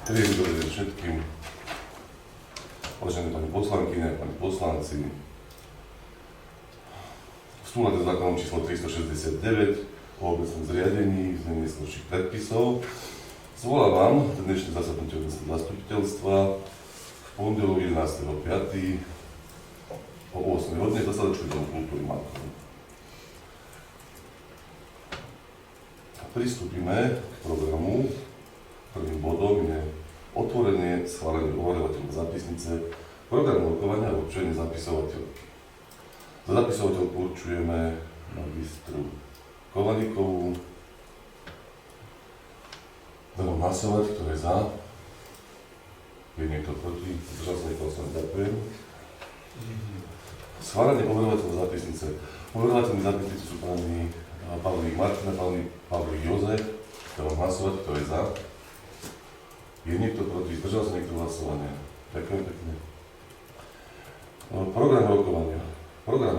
Príjemný dobrý deň všetkým, vážené pani poslankyne, pani poslanci. V súlade s zákonom číslo 369 o obecnom zriadení v znení neskôrších predpisov zvolávam dnešné zasadnutie obecného zastupiteľstva v pondelok 11.5. o 8 hodine v zasadačku Domu kultúry Markov. Pristúpime k programu. Prvým bodom je otvorenie schválenie ohlasovateľov zápisnice, program rokovania a určenie zapisovateľov. Za zapisovateľku určujeme magistru Kovalíkovú. Dávam hlasovať, kto je za. Je niekto proti? Zdržal sa niekoho, sa ďakujem. Schválenie ohlasovateľov zápisnice. Ohlasovateľmi zápisnice sú páni Pavlík Martina, Pavlík Jozef. Dávam hlasovať, kto je za. Je niekto proti? Zdržal sa niekto hlasovania? Ďakujem pekne. Program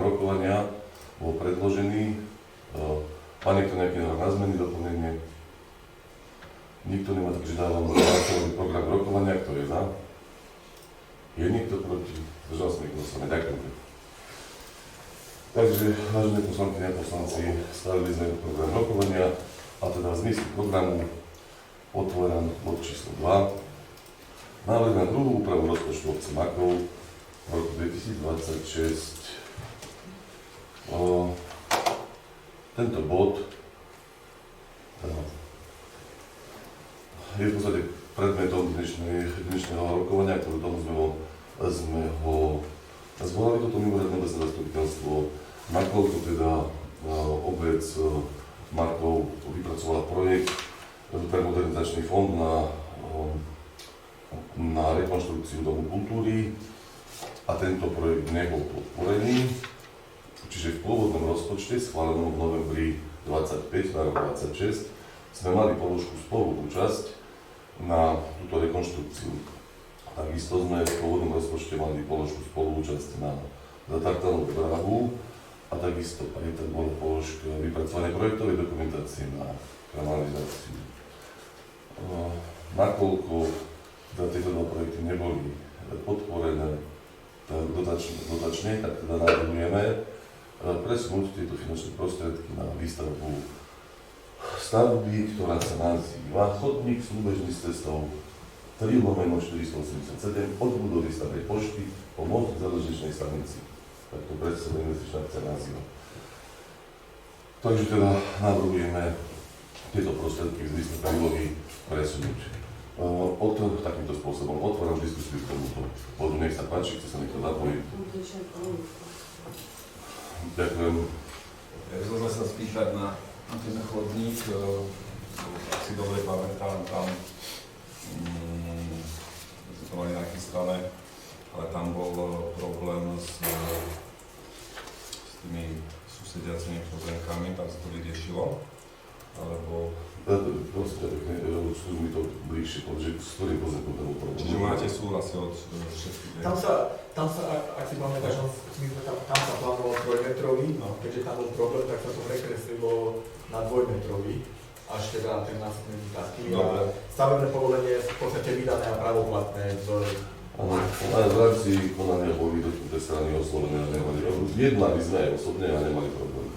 rokovania bol predložený. Má niekto nejaké na zmeny, doplnenie? Nikto nemá, takže dávam hlasovať program rokovania. Kto je za? Je niekto proti? Zdržal sa niekto hlasovania? Ďakujem pekne. Takže, vážené poslankyne a poslanci, stavili sme program rokovania a teda v zmysle programu otváram bod číslo 2. Návrh na druhú úpravu rozpočtu obce Makov v roku 2026. Tento bod je v podstate predmetom dnešného rokovania, ktorú tomu sme ho zvolali toto mimoriadne obecné zastupiteľstvo Makov, to teda obec Makov vypracovala projekt pre modernizačný fond na rekonštrukciu Domu kultúry a tento projekt nebol podporený. Čiže v pôvodnom rozpočte, schválenom v novembri 25 na rok 26, sme mali položku spoluúčasť na túto rekonštrukciu. Takisto sme v pôvodnom rozpočte mali položku spoluúčasť na zatartanú dráhu a takisto aj tak bola položka vypracovania projektovej dokumentácie na kanalizáciu. Nakoľko tieto dva projekty neboli podporené dotačne, tak teda navrhujeme presunúť tieto finančné prostriedky na výstavbu stavby, ktorá sa nazýva chodník súbežný s cestou 3/487 od budovy starej pošty po most k železničnej stanici. Tak to predstavuje investičná akcia nazýva. Takže teda navrhujeme tieto prostriedky v zmysle prílohy presunúť. Takýmto spôsobom otváram diskusiu k tomuto bodu. Nech sa páči, chce sa niekto zapojiť. Ďakujem. Chcel sme sa spýtať na ten chodník, ak si dobre pamätám, tam to mali nachystané, ale tam bol problém s tými susediacimi pozemkami, tam sa to vyriešilo, alebo... Prosím ťa pekne, skús mi to bližšie, s ktorým pozemkom ten bol problém. Čiže máte súhlasy od všetkých? Tam sa, ak si pamätáš, tam sa plánoval 3-metrový, keďže tam bol problém, tak sa to prekreslilo na 2-metrový, až teda ten následný taký. Stavebné povolenie je v podstate vydané a pravoplatné Ale v rámci konania boli dotknuté strany oslovené a nemali problém. Jednali sme aj osobne a nemali problém.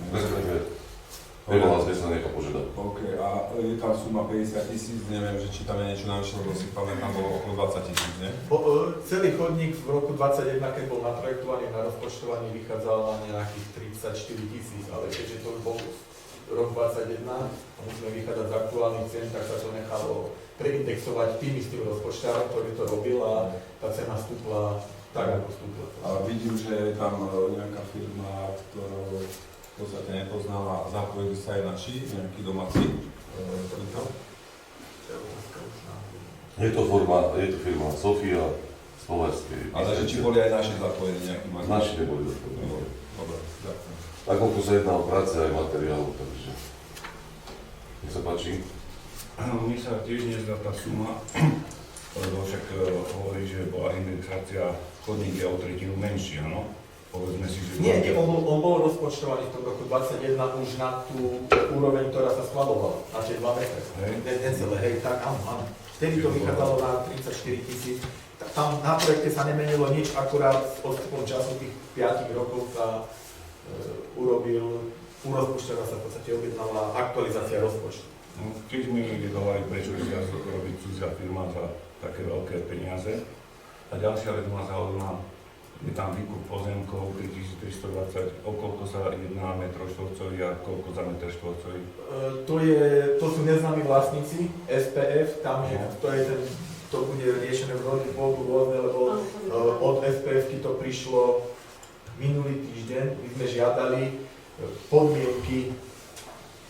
Nebola znesla nejaká požiadavka. OK, a je tam suma 50 000, neviem, že či tam je niečo navyše, lebo si pamätám, bolo okolo 20 000, nie? Celý chodník v roku 2021, keď bol naprojektovaný na rozpočtovaní, vychádzal na nejakých 34 000, ale keďže to bol rok 2021 a musíme vychádzať z aktuálnych cien, tak sa to nechalo preindexovať tým istým rozpočtárom, ktorý to robil a tá cena stúpla tak, ako stúpla. A vidím, že je tam nejaká firma, ktorú v podstate nepoznala a zapojili sa aj naši, nejakí domáci. Je to firma Sofia z Považskej. Ale že či boli aj naši zapojení nejaký materiál? Naši neboli zapojení. Dobre, ďakujem. Nakoľko sa jedná o práce aj materiálu, takže nech sa páči. Mne sa tiež nezdá tá suma, lebo však hovorí, že bola indexácia, chodník je o tretinu menší, áno? povedzme si, že... Nie, on bol rozpočtovaný v tom roku 2021 už na tú úroveň, ktorá sa skladovala, na tie 2 metre. Hej. Necelé, hej, tak áno. Vtedy to vychádzalo na 34 000. Tam na projekte sa nemenilo nič, akurát s odstupom času tých 5 rokov sa urozpočtila sa v podstate objednala aktualizácia rozpočtu. No, tiež mi nedovolali, prečo je zjazd robiť cudzia firma za také veľké peniaze. A ďalšia vec ma zaujíma, je tam výkup pozemkov 3320, o koľko sa jedná metr štvorcový a koľko za metr štvorcový? To sú neznámi vlastníci, SPF, tam je, to bude riešené v rôzne, lebo od SPF-ky to prišlo minulý týždeň, my sme žiadali podmienky,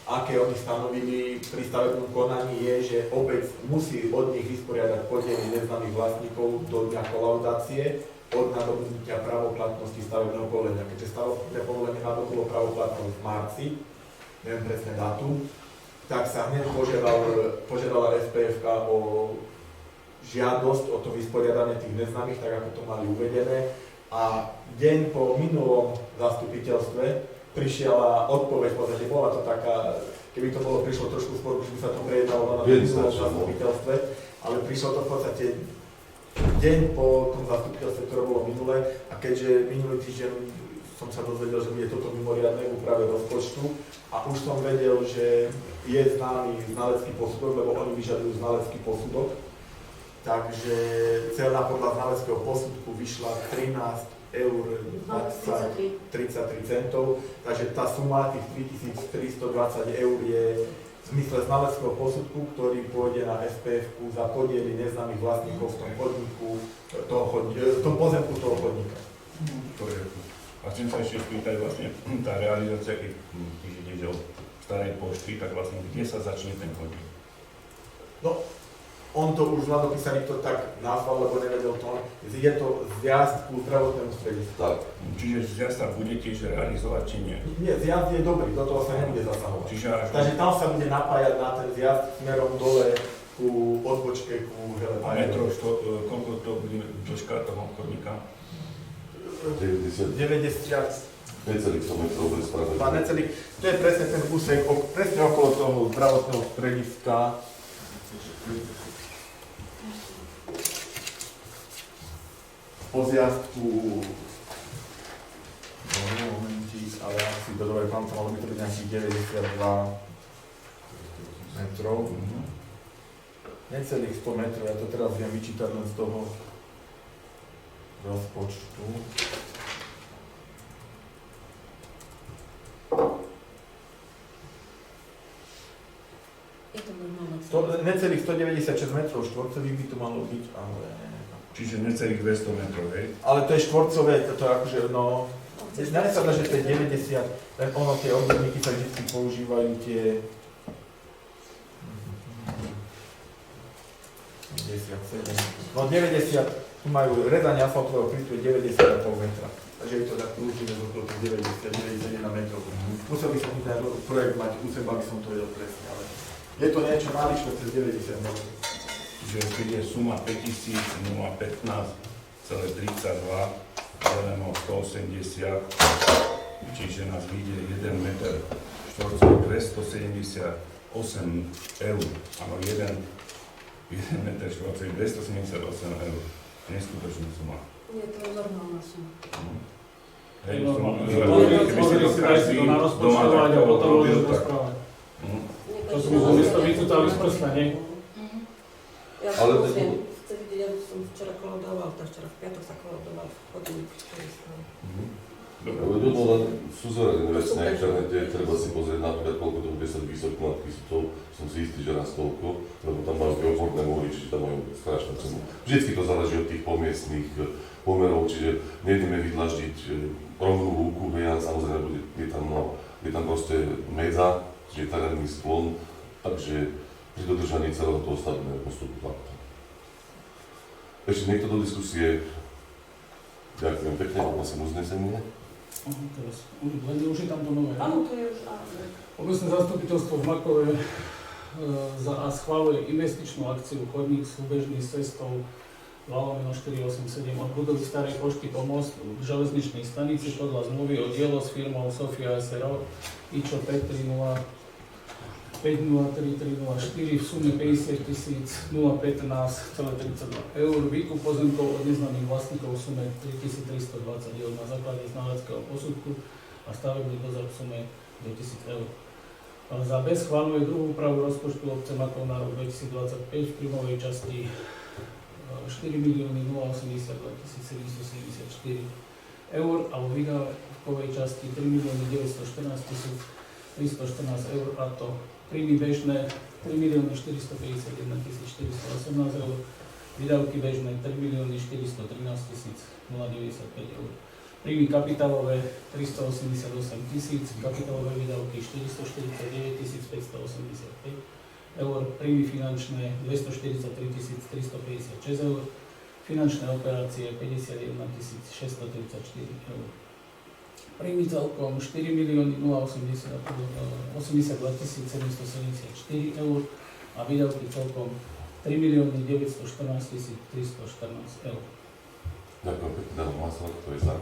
aké oni stanovili pri stavebnom konaní, je, že obec musí od nich vysporiadať podiely neznámych vlastníkov do dňa kolaudácie od nadobudnutia právoplatnosti stavebného povolenia. Keďže stavebné povolenie nadobudlo právoplatnosť v marci, neviem presne dátum, tak sa hneď požiadala SPF o žiadosť o to vysporiadanie tých neznámych, tak ako to mali uvedené. A deň po minulom zastupiteľstve prišiela odpoveď, v podstate bola to taká, keby to prišlo trošku skôr, už by sa to prejednalo na minulom zastupiteľstve, ale prišlo to v podstate deň po tom zastupiteľstve, ktoré bolo minulé, a keďže minulý týždeň som sa dozvedel, že bude toto mimoriadne v úprave rozpočtu a už som vedel, že je známy znalecký posudok, lebo oni vyžadujú znalecký posudok, takže celá podľa znaleckého posudku vyšla 13,33 €, takže tá suma tých 3320 € je v zmysle znaleckého posudku, ktorý pôjde na SPF-ku za podiely neznámych vlastníkov v tom podniku, v tom pozemku toho podnika. A chcem sa ešte spýtať vlastne, tá realizácia, keď ide o starej pošty, tak vlastne kde sa začne ten chodník? No, on to už Vlado Písarík to tak nazval, lebo nevedel to. Je to zjazd ku zdravotnému stredisku. Tak. Čiže zjazd sa bude tiež realizovať, či nie? Nie, zjazd je dobrý, do toho sa nebude zasahovať. Čiže Takže tam sa bude napájať na ten zjazd smerom dole ku odbočke, ku a metro, koľko to bude dĺžka toho chodníka? 90. Necelých 100 metrov bez pravdy. To je presne ten úsek, presne okolo toho zdravotného strediska. Po zjazdku, momentík, ale asi do dobre tam malo by to byť nejakých 92 metrov. Necelých 100 metrov, ja to teraz viem vyčítať len z toho rozpočtu. Je to normálne. Necelých 196 metrov štvorcových by to malo byť, ale... Čiže necelých 200 metrov, hej? Ale to je štvorcové, to je akože, no... Zdá sa, že to je 90, len ono, tie odborníky sa vždy používajú tie... 97. No 90, tu majú rezanie asfaltového prístu 90,5 metra. Takže je to tak prúžime z okolo 90, 91 metrov. Musel by som ten projekt mať u seba, aby som to vedel presne, ale... Je to niečo maličko cez 90 metrov. Čiže keď je suma 5015,32 deleno 180, čiže nás vyjde 1 meter štvorcový 278 €. Áno, 1 meter štvorcový 278 €. Neskutočná suma. Je to normálna suma. Hej, Keby si to každý doma takto robil, tak... To sú miesto vycútali z prsta, nie? Ja Ale to musím, chce vidieť, ja som včera kolaudoval, to včera v piatok sa kolaudoval v chodník. To len súzorné veci na internete, treba si pozrieť napríklad, koľko to bude sa vysoký nad kysutou, som si istý, že raz toľko, lebo tam majú geoformné múry, čiže tam majú strašnú cenu. Vždycky to záleží od tých pomiestnych pomerov, čiže nejdeme vydlaždiť rovnú lúku, a samozrejme je tam proste medza, čiže terénny sklon, takže pri dodržaní celého toho stavebného postupu takto. Ešte niekto do diskusie? Ďakujem pekne, poprosím uznesenie. Teraz, už je tam to nové. Áno, to je už... Obecné zastupiteľstvo v Makove schváluje investičnú akciu Chodník súbežný s cestou 2/487 od budovy Starej pošty Pomost k železničnej stanici podľa zmluvy o dielo s firmou Sofia SRO IČO 5030304 v sume 50 015,32 eur. Výkup pozemkov od neznámych vlastníkov v sume 3320 eur na základe znaleckého posudku a stavebný dozor v sume 2000 eur. Za B schvaľuje druhú úpravu rozpočtu obce Makov na rok 2025 v príjmovej časti 4 082 774 eur a vo výdavkovej časti 3 914 314 eur, a to príjmy bežné 3 451 418 eur, výdavky bežné 3 413 095 eur. Príjmy kapitálové 388 000, kapitálové výdavky 449 585 eur, príjmy finančné 243 356 eur, finančné operácie 51 634 eur. Príjmy celkom 4 082 774 eur a výdavky celkom 3 914 314 eur. Ďakujem pekne, dávam hlasovať, kto je za.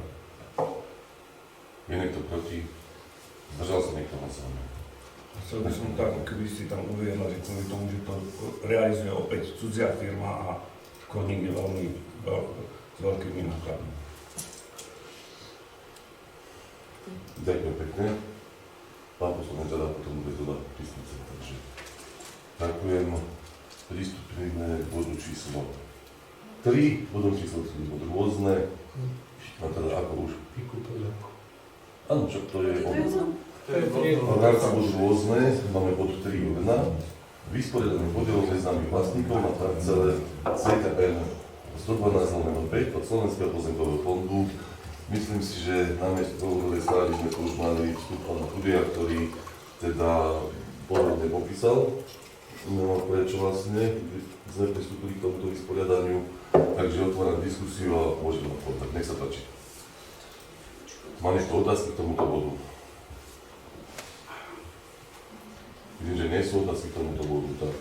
Je niekto proti? Zdržal sa niekto hlasovania? Chcel by som tak, keby si tam uviedla, že kvôli tomu, že to realizuje opäť cudzia firma a Koník je veľmi s veľkými nákladmi. Ďakujem pekne. Pán poslanec Žada potom bude dodať písnice, takže ďakujem. Pristúpime k bodu číslo 3, bodom číslo 3, bod rôzne. A teda ako už? Áno, čo to je v rámci bodu rôzne, máme bod 3.1. Vysporiadaný podielov neznámych vlastníkov na parcele CKN 112/5 od Slovenského pozemkového fondu. Myslím si, že na miesto dôvodovej správy sme tu už mali vstup pána Kudia, ktorý teda pôvodne popísal, prečo vlastne sme pristúpili k tomuto vysporiadaniu. Takže otváram diskusiu a môžeme odpovedať. Nech sa páči. Má niekto otázky k tomuto bodu? Vidím, že nie sú otázky k tomuto bodu, tak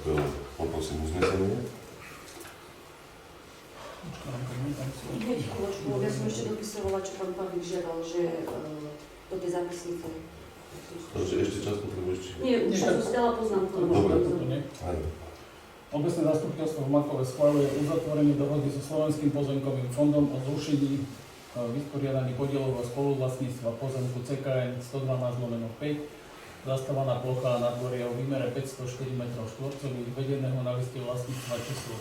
poprosím uznesenie. Ja som ešte dopisovala, čo pán Pavlík žiadal, že do tej zápisnice. Takže ešte čas potrebuješ? Nie, už som si dala poznámku. Dobre. Obecné zastupiteľstvo v Makove schvaľuje uzatvorenie dohody so Slovenským pozemkovým fondom o zrušení vysporiadaní podielov spoluvlastníctva pozemku CKN 112/5, zastávaná plocha na dvorie o výmere 504 m2, vedeného na liste vlastníctva číslo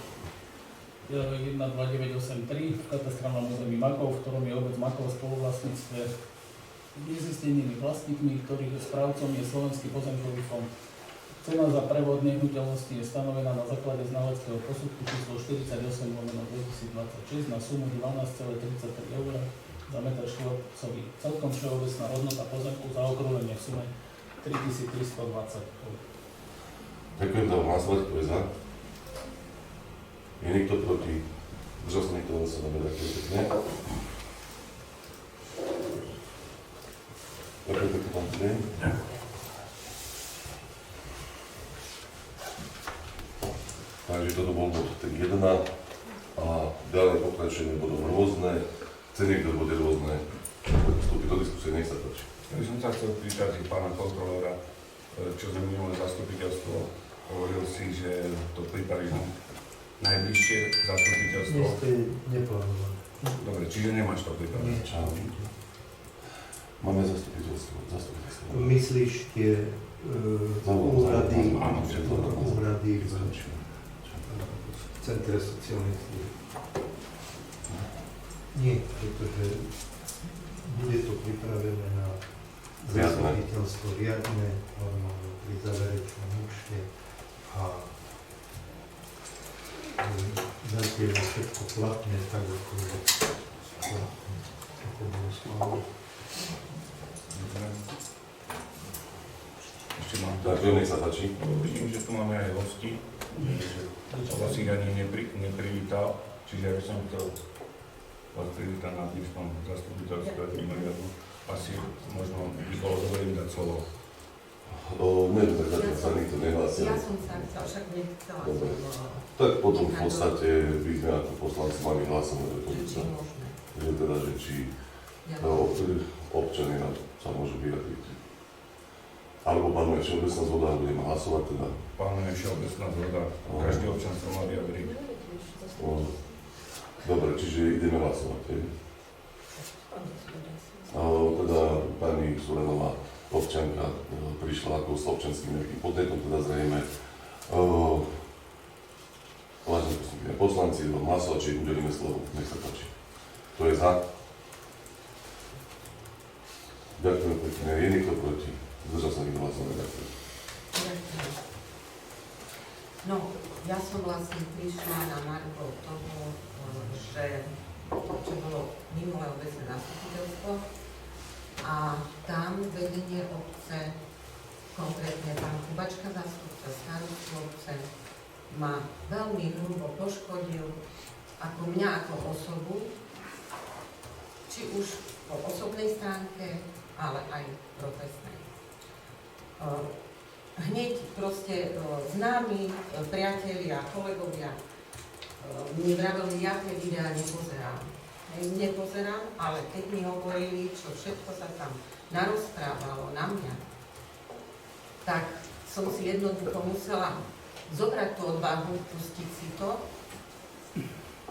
12983 v katastrálnom území Makov, v ktorom je obec Makov v spoluvlastníctve nezistenými vlastníkmi, ktorých správcom je Slovenský pozemkový fond. Cena za prevod nehnuteľnosti je stanovená na základe znaleckého posudku číslo 48/2026 na sumu 12,33 eur za metr štvorcový. Celkom všeobecná hodnota pozemku zaokrúhlenie v sume 3320 eur. Ďakujem za hlasovať, kto je za. Je niekto proti? Držal sa niekto hlasovať, ďakujem pekne. Ďakujem pekne, pán Kudeň. Takže toto bol bod 1 a ďalej pokračujeme bodom rôzne. Chce niekto body rôzne vstúpiť do diskusie, nech sa páči. Ja by som sa chcel pýtať pána kontrolóra, čo sme minulé zastupiteľstvo, hovoril si, že to pripraví najbližšie zastupiteľstvo. Ste neplánované. Dobre, čiže nemáš to pripravené. Máme zastupiteľstvo. Myslíš tie úrady, Áno, všetko. úrady v Centre sociálnych služieb? Nie, pretože bude to pripravené na zastupiteľstvo riadne, normálne pri záverečnom účte a zatiaľ je všetko platné, tak ako bolo schválené. Ešte mám Tak, nech sa páči. Vidím, že tu máme aj hosti, že vás ich ani neprivítal, čiže ja by som chcel vás privítať na dnešnom zastupiteľstve. Asi možno by bolo dobre im dať slovo. Neviem, tak zatiaľ sa nikto nehlásil. Ja som sa chcela, však nechcela Dobre. som, Tak potom v podstate by sme ako poslanci mali hlasovať o tom, či je možné. že teda, že či Ja občania sa môžu vyjadriť. Alebo panuje všeobecná zhoda, a budeme hlasovať teda. Pánuje všeobecná zhoda, každý občan sa má vyjadriť. No, dobre, čiže ideme hlasovať. hej? Teda pani Surenová občanka prišla ako s občanským nejakým podnetom, teda zrejme vážne poslanci, hlasovači, udelíme slovo, nech sa páči. Kto je za? Ďakujem pekne. Je niekto proti? Zdržal sa niekto hlasovať? Ďakujem. No, ja som vlastne prišla na margo toho, že čo bolo minulé obecné zastupiteľstvo a tam vedenie obce, konkrétne pán Kubačka, zástupca starostu obce, ma veľmi hrubo poškodil ako mňa ako osobu, či už po osobnej stránke, ale aj profesnej. Hneď proste známi priatelia, kolegovia mi vraveli, ja tie videá nepozerám. Nepozerám, ale keď mi hovorili, čo všetko sa tam narozprávalo na mňa, tak som si jednoducho musela zobrať tú odvahu, pustiť si to.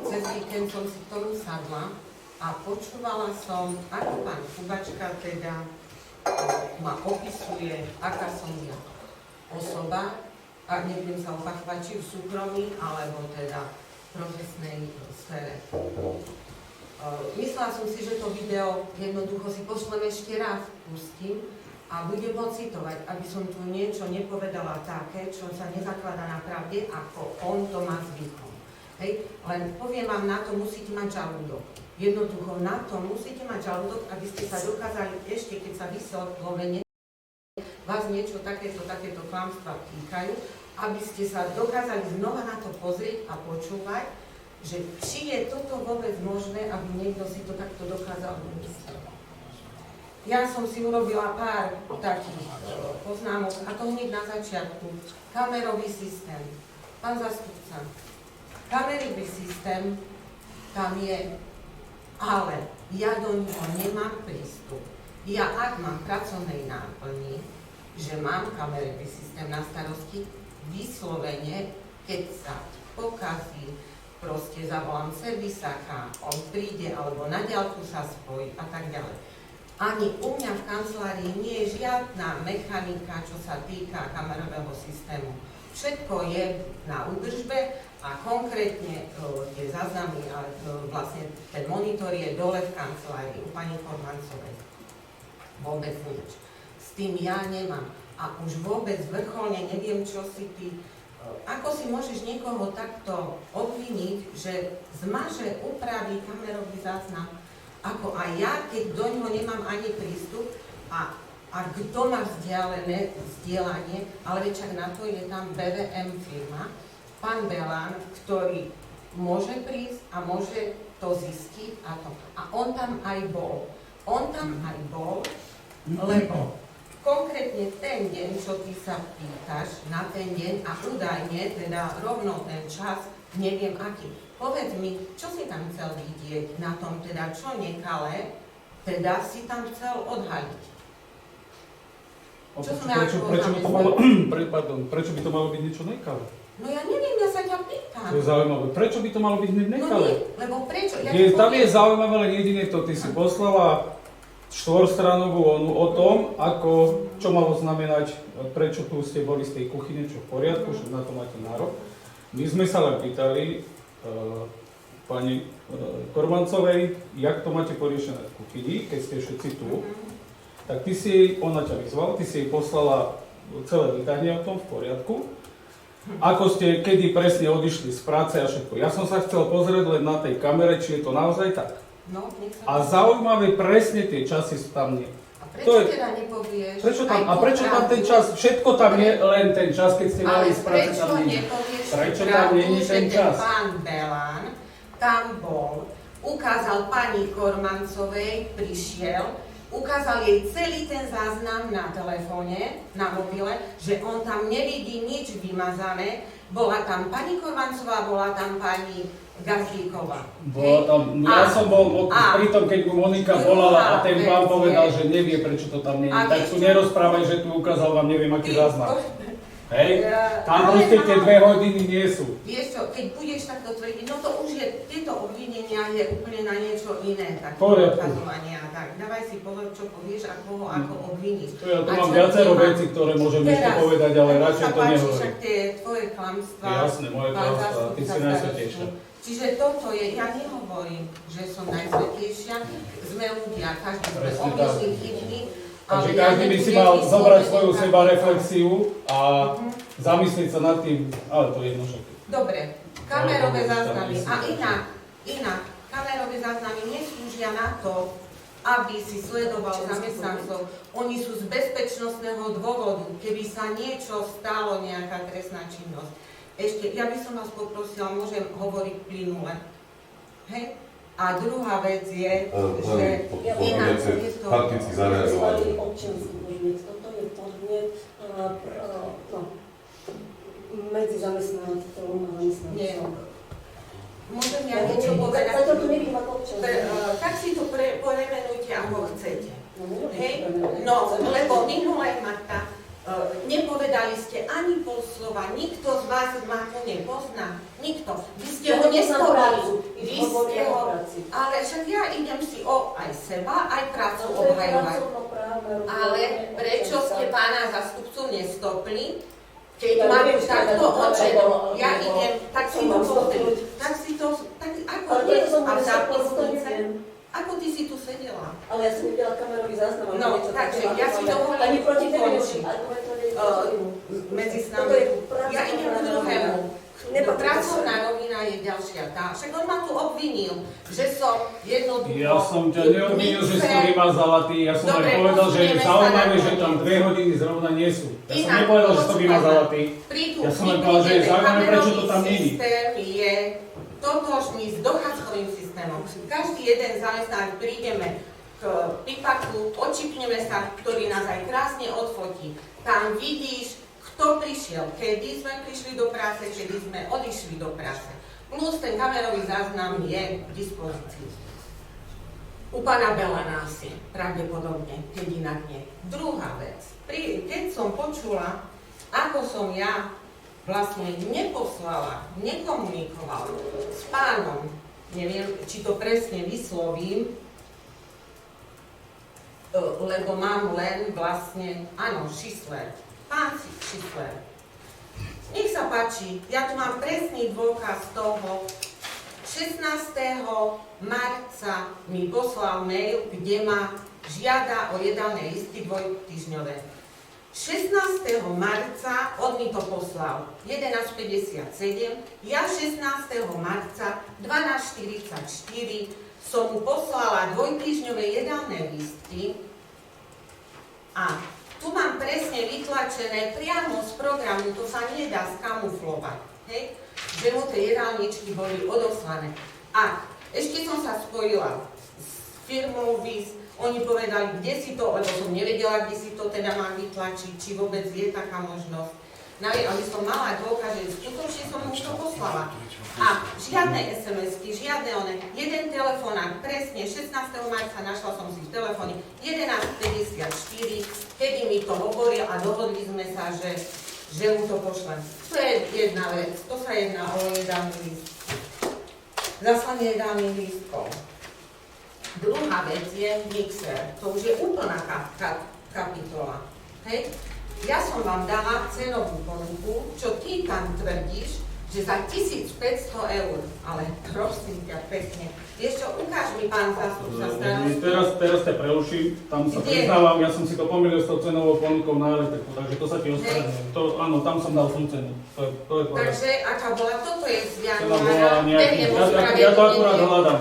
Cez víkend som si k tomu sadla a počúvala som, ako pán Kubačka teda ma opisuje, aká som ja osoba, a nebudem sa opakovať, či v súkromí, alebo teda v profesnej sfére. Myslela som si, že to video jednoducho si pošlem ešte raz, pustím a budem ho citovať, aby som tu niečo nepovedala také, čo sa nezakladá na pravde, ako on to má zvykom. Hej? Len poviem vám, na to musíte mať žalúdok. Jednoducho na to musíte mať žalúdok, aby ste sa dokázali, ešte keď sa vyslovene vás niečo takéto klamstvá týkajú, aby ste sa dokázali znova na to pozrieť a počúvať, že či je toto vôbec možné, aby niekto si to takto dokázal vymyslieť. Ja som si urobila pár takých poznámok, a to hneď na začiatku. Kamerový systém. Pán zastupca, kamerový systém tam je, ale ja do neho nemám prístup. Ja ak mám pracovnej náplni, že mám kamerový systém na starosti, vyslovene, keď sa pokazí, proste zavolám servisáka, on príde alebo na diaľku sa spojí a tak ďalej. Ani u mňa v kancelárii nie je žiadna mechanika, čo sa týka kamerového systému. Všetko je na údržbe a konkrétne tie záznamy a vlastne ten monitor je dole v kancelárii u pani Kormancovej. Vôbec nič. S tým ja nemám. A už vôbec vrcholne neviem, čo si ty... Ako si môžeš niekoho takto obviniť, že zmaže, upraví kamerový záznam, ako aj ja, keď do ňoho nemám ani prístup a kto má vzdielanie, ale však na to je tam BVM firma, pán Belán, ktorý môže prísť a môže to zistiť a to. A on tam aj bol. On tam aj bol, lebo konkrétne ten deň, čo ty sa pýtaš, na ten deň a údajne, teda rovno ten čas, neviem aký. Povedz mi, čo si tam chcel vidieť na tom, teda čo nekalé, teda si tam chcel odhaliť. Prečo by to malo byť niečo nekalé? No ja neviem, ja sa ťa pýtam. To je zaujímavé. Prečo by to malo byť hneď nekalé? No nie, lebo prečo? Ja Tam je zaujímavé len jediné to, ty si poslala štvorstranovú o tom, čo malo znamenať, prečo tu ste boli z tej kuchyne, čo v poriadku, že na to máte nárok. My sme sa len pýtali pani Kormancovej, jak to máte poriešené v kuchyni, keď ste všetci tu. Tak ona ťa vyzvala, ty si jej poslala celé vydanie o tom v poriadku. Ako ste, kedy presne odišli z práce a všetko. Ja som sa chcel pozrieť len na tej kamere, či je to naozaj tak. No, a zaujímavé, presne tie časy sú tam nie. A prečo teda nepovieš? Prečo tam ten čas, všetko tam je, len ten čas, keď ste mali z práce tam nie. Prečo tam nie je ten čas? Pán Belán tam bol, ukázal pani Kormancovej, prišiel, ukázal jej celý ten záznam na telefóne, na mobile, že on tam nevidí nič vymazané. Bola tam pani Korvancová, bola tam pani Gazdíková. Bola tam, ja som bol pri tom, keď mu Monika volala a ten pán povedal, že nevie, prečo to tam nie je. Tak tu nerozprávaj, že tu ukázal vám neviem aký záznam. Hej, tam proste tie 2 hodiny nie sú. Vieš čo, keď budeš takto tvrdiť, no to už je, tieto obvinenia je úplne na niečo iné, tak ukazovania. Tak dávaj si pozor, čo povieš a koho ako obviníš. Ja tu mám viacero vecí, ktoré môžem ešte povedať, ale radšej to nehovorím. Však tie tvoje klamstvá. Jasné, moje klamstvá, ty si najsvetejšia. Čiže toto je, ja nehovorím, že som najsvetejšia, sme ľudia, každý sme omyslí, chybný. Takže každý by si mal zobrať svoju sebareflexiu a zamyslieť sa nad tým, ale to je jedno však. Dobre, kamerové záznamy. A inak, kamerové záznamy neslúžia na to, aby si sledoval zamestnancov. Oni sú z bezpečnostného dôvodu, keby sa niečo stalo, nejaká trestná činnosť. Ešte, ja by som vás poprosila, môžem hovoriť plynule. Hej? A druhá vec je, že inak je to... Fakticky zareagovali. Občiansky podnet, toto je podnet medzi zamestnávateľom a zamestnancom. Môžem ja niečo povedať? Zatiaľ to nevím ako občiansky. Tak si to premenujte, ako chcete. Hej? No, lebo minulé, Marta, nepovedali ste ani pol slova, nikto z vás ma tu nepozná. Nikto. Vy ste ho nestopali. Vy ste ho... Ale však ja idem si aj seba, aj prácu obhajovať. Ale prečo ste pána zastupcu nestopli? Keď ma tu takto očeno, ja idem, tak si to pozrieť. Tak si to... Tak ako nie? A v zápisnice? Ako ty si tu sedela? Ale ja som videla kamerový záznam. No, takže ja si dovolím ukončiť medzi nami. Ja idem k druhému. Pracovná rovina je ďalšia tá. Však on ma tu obvinil, že som jednoducho... Ja som ťa neobvinil, že si to vymazala ty. Ja som len povedal, že je zaujímavé, že tam 2 hodiny zrovna nie sú. Ja som nepovedal, že to vymazala ty. Ja som len povedal, že je zaujímavé, prečo to tam nie je. Systém je totožný s dochádzkovým systémom. Každý jeden zamestnanec prídeme k pipaku, očipneme sa, ktorý nás aj krásne odfotí. Tam vidíš, kto prišiel, kedy sme prišli do práce, kedy sme odišli do práce. Plus ten kamerový záznam je k dispozícii. U pána Belana asi, pravdepodobne, keď inak nie. Druhá vec, keď som počula, ako som ja vlastne neposlala, nekomunikovala s pánom, neviem, či to presne vyslovím, lebo mám len vlastne, áno, Šisler, pán Šisler. Nech sa páči, ja tu mám presný dôkaz toho, 16. marca mi poslal mail, kde ma žiada o jedálne listy dvojtýždňové. 16. marca on mi to poslal 11:57, ja 16. marca 12:44 som mu poslala dvojtýždňové jedálne listy a tu mám presne vytlačené priamo z programu, to sa nedá skamuflovať, hej? Že mu tie jedálničky boli odoslané. A ešte som sa spojila s firmou VIS. Oni povedali, kde si to, lebo som nevedela, kde si to teda mám vytlačiť, či vôbec je taká možnosť. Ale som mala dôkaz, že skutočne som mu to poslala. A žiadne SMS-ky, žiadne jeden telefonát, presne 16. marca našla som si v telefóne 11:54, kedy mi to hovoril a dohodli sme sa, že mu to pošlem. To je jedna vec, to sa jedná o jedálny list. Zaslanie jedálnych lístkov. Druhá vec je mixer, to už je úplná kapitola. Hej? Ja som vám dala cenovú ponuku, čo ty tam tvrdíš, že za 1500 eur, ale prosím ťa pekne. Vieš čo, ukáž mi pán zástupca starostu. Teraz te preuším, tam sa priznávam, ja som si to pomýlil s tou cenovou ponukou na elektriku, takže to sa ti ospravedlňujem. Áno, tam som dal tú cenu, to je povedať. Takže aká bola, toto je Cena bola nejaký, ja to akurát hľadám,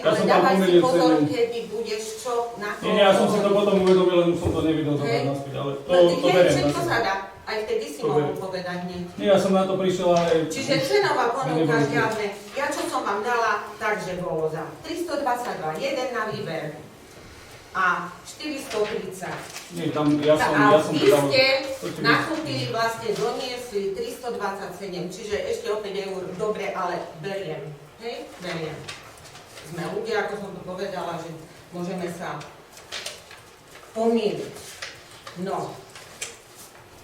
ale dávaj si pozor, kedy budeš čo na to... Nie, ja som si to potom uvedomil, len už som to nevidel zobrať naspäť, ale to beriem. Všetko sa dá, aj vtedy si mohol povedať nie. Nie, ja som na to prišiel aj... Čiže cenová ponuka žiadne. Ja čo som vám dala, takže bolo za 322, jeden na výber. a 430. Nie, tam ja som A dal... vy ste nakúpili, vlastne doniesli 327, čiže ešte o 5 eur, dobre, ale beriem. Hej, beriem. Sme ľudia, ako som to povedala, že môžeme sa pomýliť. No,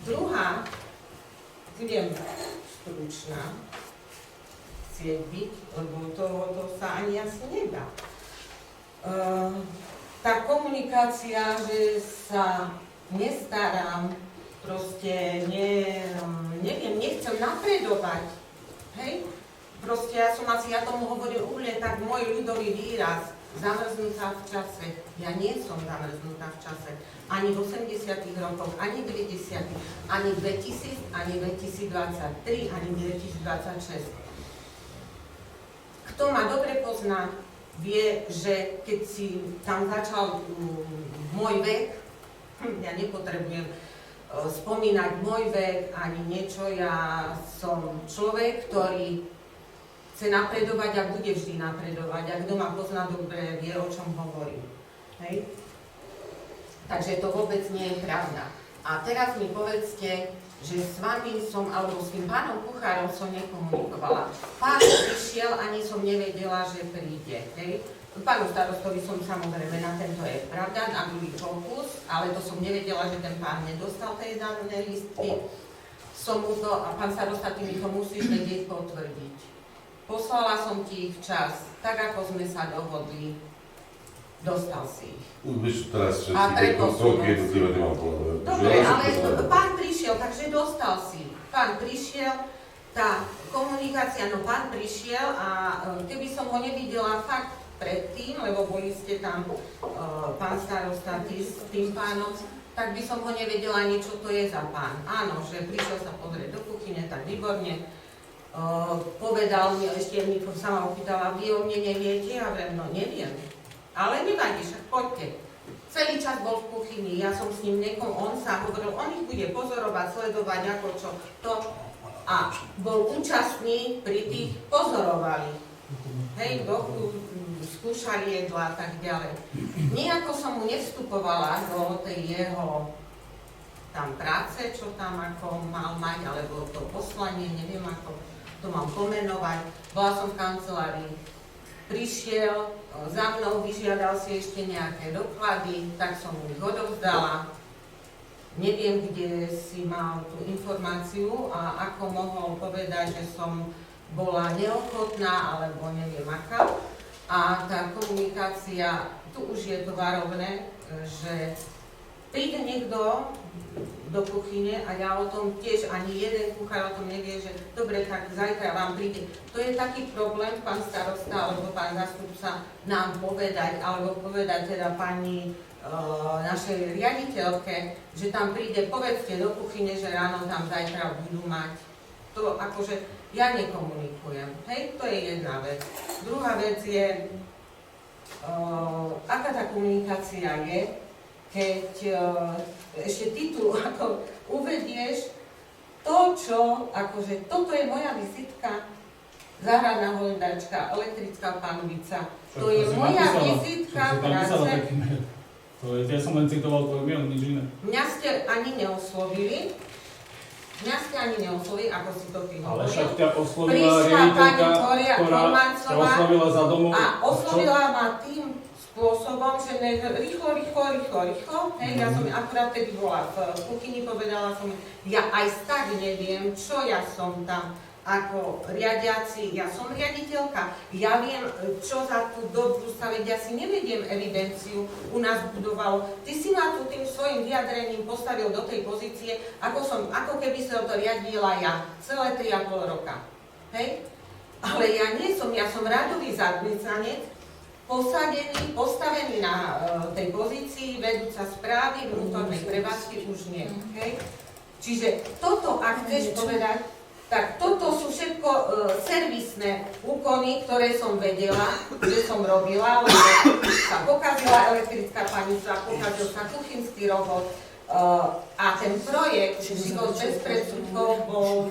druhá, budem stručná, chcieť byť, lebo to sa ani asi nedá. Tá komunikácia, že sa nestarám, proste neviem, nechcem napredovať, hej? Proste ja tomu hovoril úplne tak môj ľudový výraz, zamrznutá v čase. Ja nie som zamrznutá v čase. Ani v 80 rokoch, ani v 90, ani 2000, ani 2023, ani 2026. Kto ma dobre pozná, vie, že keď si tam začal môj vek, ja nepotrebujem spomínať môj vek ani niečo, ja som človek, ktorý chce napredovať a bude vždy napredovať. A kto ma pozná dobre, vie, o čom hovorím. Hej? Takže to vôbec nie je pravda. A teraz mi povedzte, že s vami som, alebo s tým pánom kuchárom som nekomunikovala. Pán prišiel, ani som nevedela, že príde. Hej? Pánu starostovi som samozrejme, na tento je pravda, na druhý pokus, ale to som nevedela, že ten pán nedostal tie dané listky. Som mu to, a pán starosta, ty mi to musíš vedieť potvrdiť. Poslala som ti ich včas, tak ako sme sa dohodli. Dostal si ich. Už teraz A všetky kroky jednotlivé nemám povedať. Dobre, ale pán prišiel, takže dostal si. Pán prišiel, tá komunikácia, no pán prišiel a keby som ho nevidela fakt predtým, lebo boli ste tam pán starosta s tým pánom, tak by som ho nevedela ani, čo to je za pán. Áno, že prišiel sa pozrieť do kuchyne, tak výborne. Povedal mi, ešte mi sa ma opýtala, vy o mne neviete? Ja vrem, no neviem. Ale nevadí, však poďte. Celý čas bol v kuchyni, ja som s ním on sa hovoril, on ich bude pozorovať, sledovať, ako čo to. A bol účastný pri tých pozorovali. Hej, skúšali jedla a tak ďalej. Nejako som mu nevstupovala do tej jeho tam práce, čo tam ako mal mať, alebo to poslanie, neviem ako to mám pomenovať. Bola som v kancelárii. Prišiel za mnou, vyžiadal si ešte nejaké doklady, tak som mu ich odovzdala. Neviem, kde si mal tú informáciu a ako mohol povedať, že som bola neochotná, alebo neviem aká. A tá komunikácia, tu už je to varovné, že príde niekto do kuchyne a ja o tom tiež, ani jeden kuchár o tom nevie, že dobre, tak zajtra vám príde. To je taký problém, pán starosta alebo pán zástupca nám povedať, alebo povedať teda pani našej riaditeľke, že tam príde, povedzte do kuchyne, že ráno tam zajtra budú mať. To akože ja nekomunikujem, hej, to je jedna vec. Druhá vec je, aká tá komunikácia je, keď ešte ty tu ako uvedieš to, čo, akože toto je moja vizitka, záhradná holendačka, elektrická pánvica, to je moja vizitka práce. Ja som len citoval tvoj mail, nič iné. Mňa ste ani neoslovili, ako si to ty hovoril. Ale však ťa oslovila Prišla pani riaditeľka, ktorá ťa oslovila za domov. a oslovila ma tým spôsobom, že rýchlo, hej, ja som akurát tedy bola v kuchyni, povedala som, ja aj tak neviem, čo ja som tam ako riadiaci, ja som riaditeľka, ja viem, čo za tú dobu sa vedia, ja si nevediem evidenciu u nás budovalo. Ty si ma tu tým svojim vyjadrením postavil do tej pozície, ako keby som to riadila ja, celé 3,5 roka. Hej? Ale ja nie som, ja som radový zamestnanec, postavený na tej pozícii, vedúca správy, vnútornej prevádzky už nie. Hej? Čiže toto, ak chceš povedať, tak toto sú všetko servisné úkony, ktoré som vedela, že som robila, lebo sa pokazila elektrická panica, pokazil sa kuchynský robot a ten projekt Život bez predsudkov bol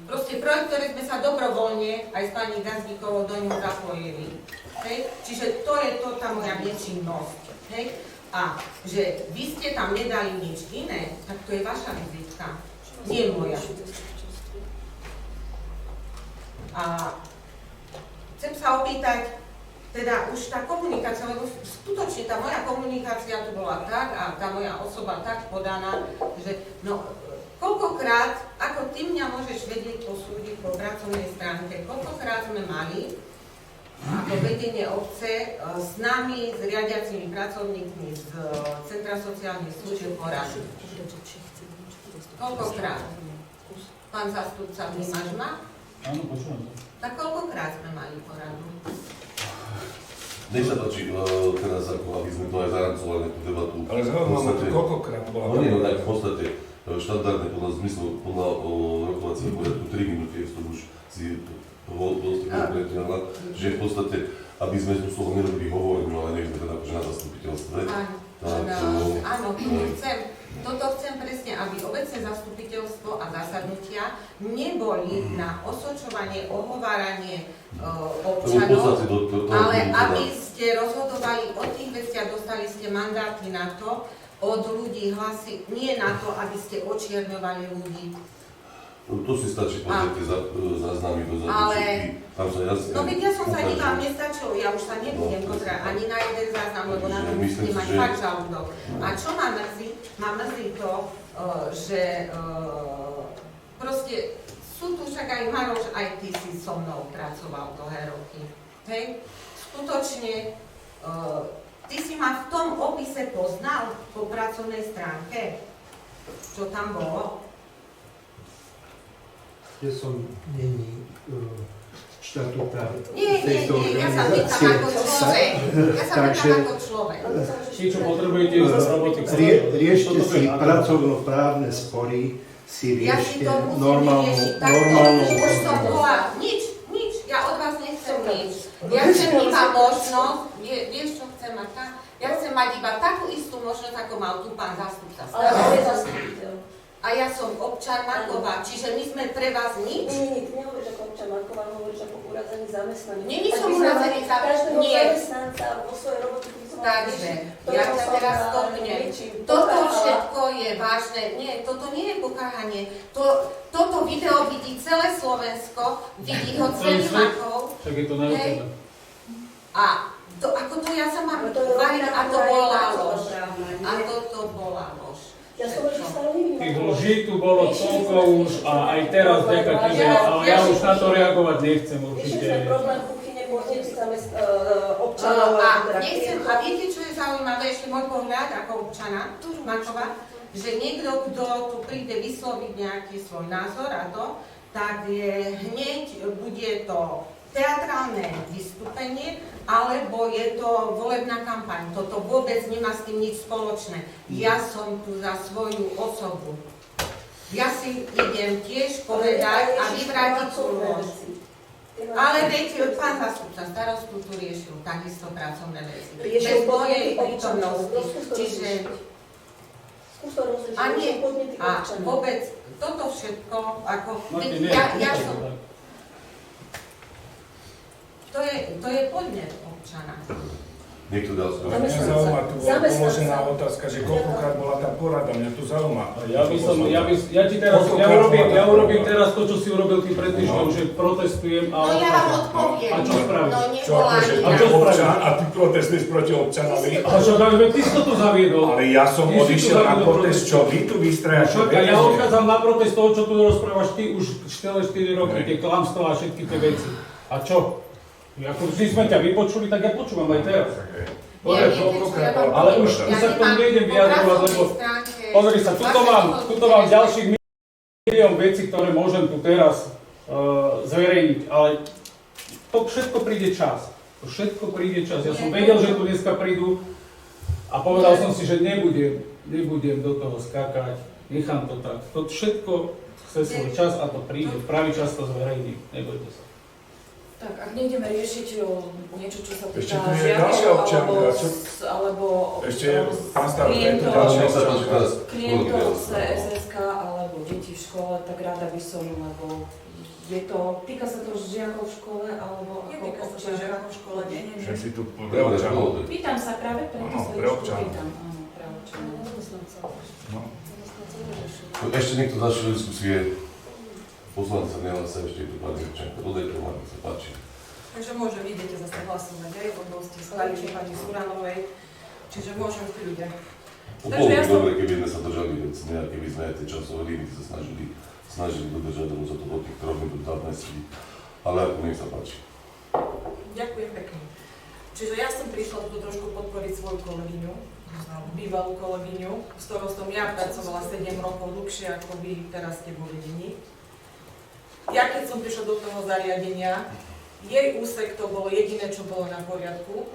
proste projekt, ktorý sme sa dobrovoľne aj s pani Gazdíkovou do ňu zapojili. Hej? Čiže to je tá moja nečinnosť. Hej? A že vy ste tam nedali nič iné, tak to je vaša vizitka, nie moja. A chcem sa opýtať, teda už tá komunikácia, lebo skutočne tá moja komunikácia tu bola tak a tá moja osoba tak podaná, že no, koľkokrát, ako ty mňa môžeš vedieť posúdiť po pracovnej stránke, koľkokrát sme mali ako vedenie obce s nami, s riadiacimi pracovníkmi z Centra sociálnych služieb poradu. Koľkokrát? Pán zástupca, vnímaš ma? Áno, počúvam. Tak koľkokrát sme mali poradu? Nech sa páči, teraz ako aby sme to aj zarancovali na tú debatu. Ale zaujímavé ma to, koľkokrát bola No nie, no tak v podstate štandardne podľa zmyslu, podľa rokovacieho poriadku 3 minúty, je to už si priateľná, že v podstate, aby sme tú slovo nerobili hovorím, ale nech sme teda akože na zastupiteľstve. Áno, toto chcem presne, aby obecné zastupiteľstvo a zasadnutia neboli na osočovanie, ohováranie občanov, ale aby ste rozhodovali o tých veciach, dostali ste mandáty na to, od ľudí hlasy, nie na to, aby ste očierňovali ľudí. To si stačí pozrieť záznamy do tam sa jasne... No veď ja som sa dívala, mne stačilo, ja už sa nebudem pozerať ani na jeden záznam, lebo na to musím mať fakt žalúdok. A čo ma mrzí? Ma mrzí to, že proste sú tu však aj Maroš, aj ty si so mnou pracoval dlhé roky. Hej? Skutočne, ty si ma v tom opise poznal po pracovnej stránke, čo tam bolo? Ja som není štatutár Nie, tejto ja sa pýtam ako človek. Ja sa pýtam ako človek. Či čo potrebujete z roboty? Riešte si pracovnoprávne spory, si Ja si riešte to musím normálnou vyriešiť takto, už som formou. bola, nič, ja od vás nechcem nič. Ja chcem iba možnosť, vieš čo chcem mať? Ja chcem mať iba takú istú možnosť, ako mal tu pán zástupca. Ale on je zastupiteľ. A ja som občan Marková, čiže my sme pre vás nič? Nie, ty nehovoríš ako občan Marková, hovoríš ako uradzený zamestnanec. Nie som uradzený zamestnanec. Každého Nie. zamestnanca vo svojej robote, ktorý som Takže, ja ťa teraz stopnem. Toto všetko je vážne. Nie, toto nie je pokáhanie. Toto video vidí celé Slovensko, vidí ho celý Makov. Však je to na YouTube. A ako to ja sa mám tvariť, a to bola lož. A toto bola lož. Ja som ešte stále nevidím. Tých lží tu bolo toľko už a aj teraz vďaka tým, ale ja už na to reagovať nechcem určite. Riešili sme problém kuchyne, pôjdete občanov. A viete, čo je zaujímavé, ešte môj pohľad ako občana Makova, že niekto, kto tu príde vysloviť nejaký svoj názor a to, tak hneď bude to teatrálne vystúpenie, alebo je to volebná kampaň. Toto vôbec nemá s tým nič spoločné. Ja som tu za svoju osobu. Ja si idem tiež povedať a vyvrátiť tú lož. Ale veď, pán zástupca starostu tu riešil takisto pracovné veci. Bez mojej prítomnosti. Čiže... A nie, a vôbec toto všetko, ako... Ja som... To je podnet občana. Niekto dal svoj. Mňa zaujíma tu položená otázka, že koľkokrát bola tá porada, mňa tu zaujíma. Ja urobím teraz to, čo si urobil ty pred týždňom, že protestujem a... No ja vám odpoviem. A čo spravíš? Čo akože ty je občan a ty protestuješ proti občanovi? A čo, ty si to tu zaviedol. Ale ja som odišiel na protest, čo vy tu vystrajáte. A ja odchádzam na protest toho, čo tu rozprávaš ty už 4 roky, tie klamstvá a všetky tie veci. A čo? Ako si sme ťa vypočuli, tak ja počúvam aj teraz. Ale už sa k tomu nejdem vyjadrovať, lebo pozri sa, tuto mám ďalších milión vecí, ktoré môžem tu teraz zverejniť, ale to všetko príde čas. Ja som vedel, že tu dneska prídu a povedal som si, že nebudem do toho skákať, nechám to tak. To všetko chce svoj čas a to príde, v pravý čas to zverejní, nebojte sa. Tak, ak nejdeme riešiť niečo, čo sa Ešte týka tu je ďalšia občianka, alebo ešte pán starý, je tu ďalšia občianka. klientov CSSK alebo deti v škole, tak rada by som, lebo Týka sa to žiakov v škole, alebo Netýka sa to občianov? žiakov v škole, nie. Však si tu pre Dobre, občanov. dobre. Pýtam sa práve preto, Áno, sa pre trošku občanov. pýtam. Áno, pre občanov. No. Ešte niekto ďalšie diskusie? Poslanca nehlása ešte tu pani Rečenka. Dodajte vám, nech sa páči. Takže môžem, idete zase hlasovať, aj, lebo ste schválili pani Suranovej, čiže môžem v kľude. Takže Bolo by ja som- dobre, keby sme sa držali vec, nejak, keby sme aj tie časové limity sa snažili dodržať, lebo sa to do tých 3 minút dávne sedí. Ale ako nech sa páči. Ďakujem pekne. Čiže ja som prišla tu trošku podporiť svoju kolegyňu, bývalú kolegyňu, s ktorou som ja pracovala 7 rokov dlhšie, ako vy teraz ste vo vedení. Ja keď som prišla do toho zariadenia, jej úsek to bolo jediné, čo bolo na poriadku.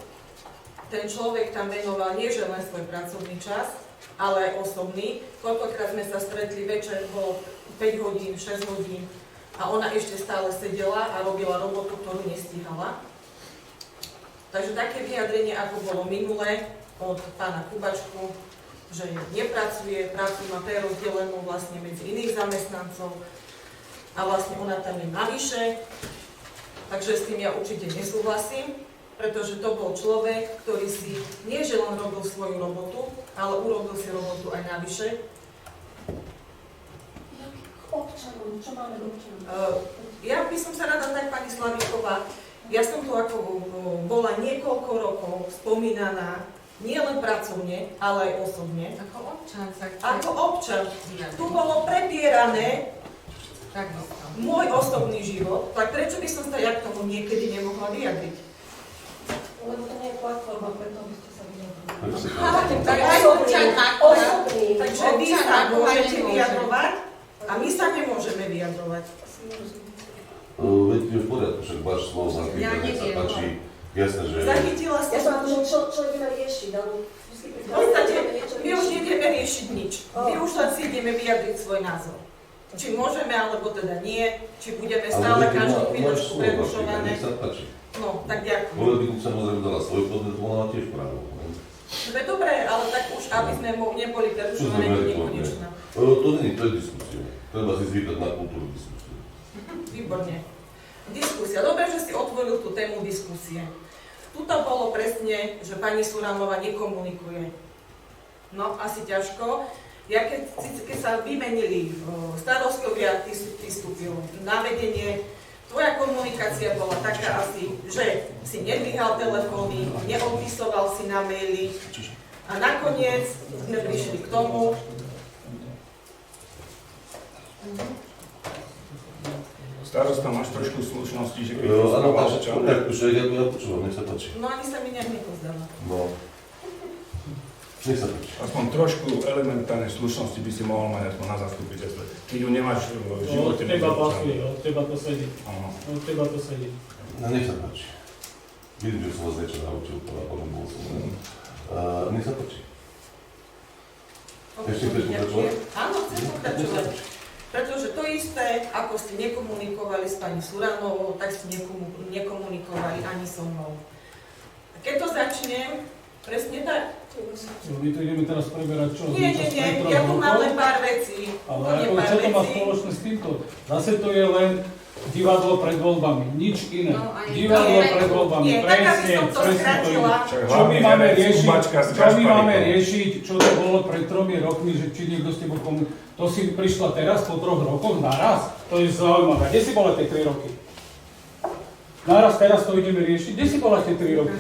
Ten človek tam venoval nie že len svoj pracovný čas, ale aj osobný. Koľkokrát sme sa stretli, večer bolo 5 hodín, 6 hodín a ona ešte stále sedela a robila robotu, ktorú nestíhala. Takže také vyjadrenie, ako bolo minulé od pána Kubačku, že nepracuje, prácu má prerozdelenú vlastne medzi iných zamestnancov a vlastne ona tam je navyše. Takže s tým ja určite nesúhlasím, pretože to bol človek, ktorý si nie že len robil svoju robotu, ale urobil si robotu aj navyše. Občanom, čo máme k občanom? Ja by som sa rada tak, pani Slavíková, ja som tu ako bola niekoľko rokov spomínaná, nie len pracovne, ale aj osobne. Ako občan sa chce Ako občan. vyjadriť. Tu bolo prepierané Takisto. môj osobný život, tak prečo by som sa ja k tomu niekedy nemohla vyjadriť? Lebo to nie je platforma, preto by ste sa vyjadrili. Prečo sa Tak aj občan osobný. Takže vy Občan sa ako môžete nemôže. vyjadrovať a my sa nemôžeme vyjadrovať. Veď je v poriadku, však váš slovo Ja zachytá, nech sa neviem. páči. Jasné, že... Zachytila ste Ja som ma to, tu, že človek má riešiť, ale vždy v podstate my už nevieme riešiť nič. My O. už len si ideme vyjadriť svoj názor. Či môžeme, alebo teda nie, či budeme stále Ale každú máš chvíľočku slovo, prerušované. nech sa páči. No, tak ďakujem. Kolegyňa samozrejme dala svoj podnet, ona má tiež právo. ne? Dobre, dobre, ale tak už, aby sme neboli prerušované do nekonečna. To nie je diskusia. Treba si zvykať na kultúru diskusie. Výborne. Diskusia. Dobre, že si otvoril tú tému diskusie. Tuto bolo presne, že pani Suranová nekomunikuje. No, asi ťažko. Ja keď sa vymenili starostovia, ty vstúpil na vedenie, tvoja komunikácia bola taká asi, že si nedvíhal telefóny, neodpisoval si na maily a nakoniec sme prišli k tomu, Starosta, máš trošku slušnosti, že keď Áno, rozprávaš máš čas. poriadku, že ja počúvam, nech sa páči. no ani sa mi nejak nepozdáva. No. Nech sa páči. Aspoň trošku elementárnej slušnosti by si mohol mať aspoň na zastupiteľstve. Keď ju nemáš v živote. Od teba pasuje, od teba to sedí. Áno. Od teba to sedí. No, nech sa páči. Vidím, že som vás niečo naučil, potom bol som len. Nech sa páči. Ešte chceš pokračovať? Áno, chcem pokračovať. Pretože to isté, ako ste nekomunikovali s pani Suranovou, tak ste nekomunikovali ani so mnou. A keď to začnem, presne tak. My tu ideme teraz preberať čo? Nie, ja tu mám len pár vecí. Ale Úplne ako, pár čo to má vecí. spoločné s týmto? Zase to je len divadlo pred voľbami, nič iné. No, aj Divadlo to je- pred voľbami, Nie, tak aby presne, som to presne to je. skrátila. Však Čo my hlavný máme herec, riešiť, Kubačka s čo my máme Gašparikom. riešiť, čo to bolo pred 3 rokmi, že či niekto s tebou komu... To si prišla teraz po 3 rokoch naraz? To je zaujímavé. Kde si bola tie 3 roky? Naraz teraz to ideme riešiť? Kde si bola tie 3 roky?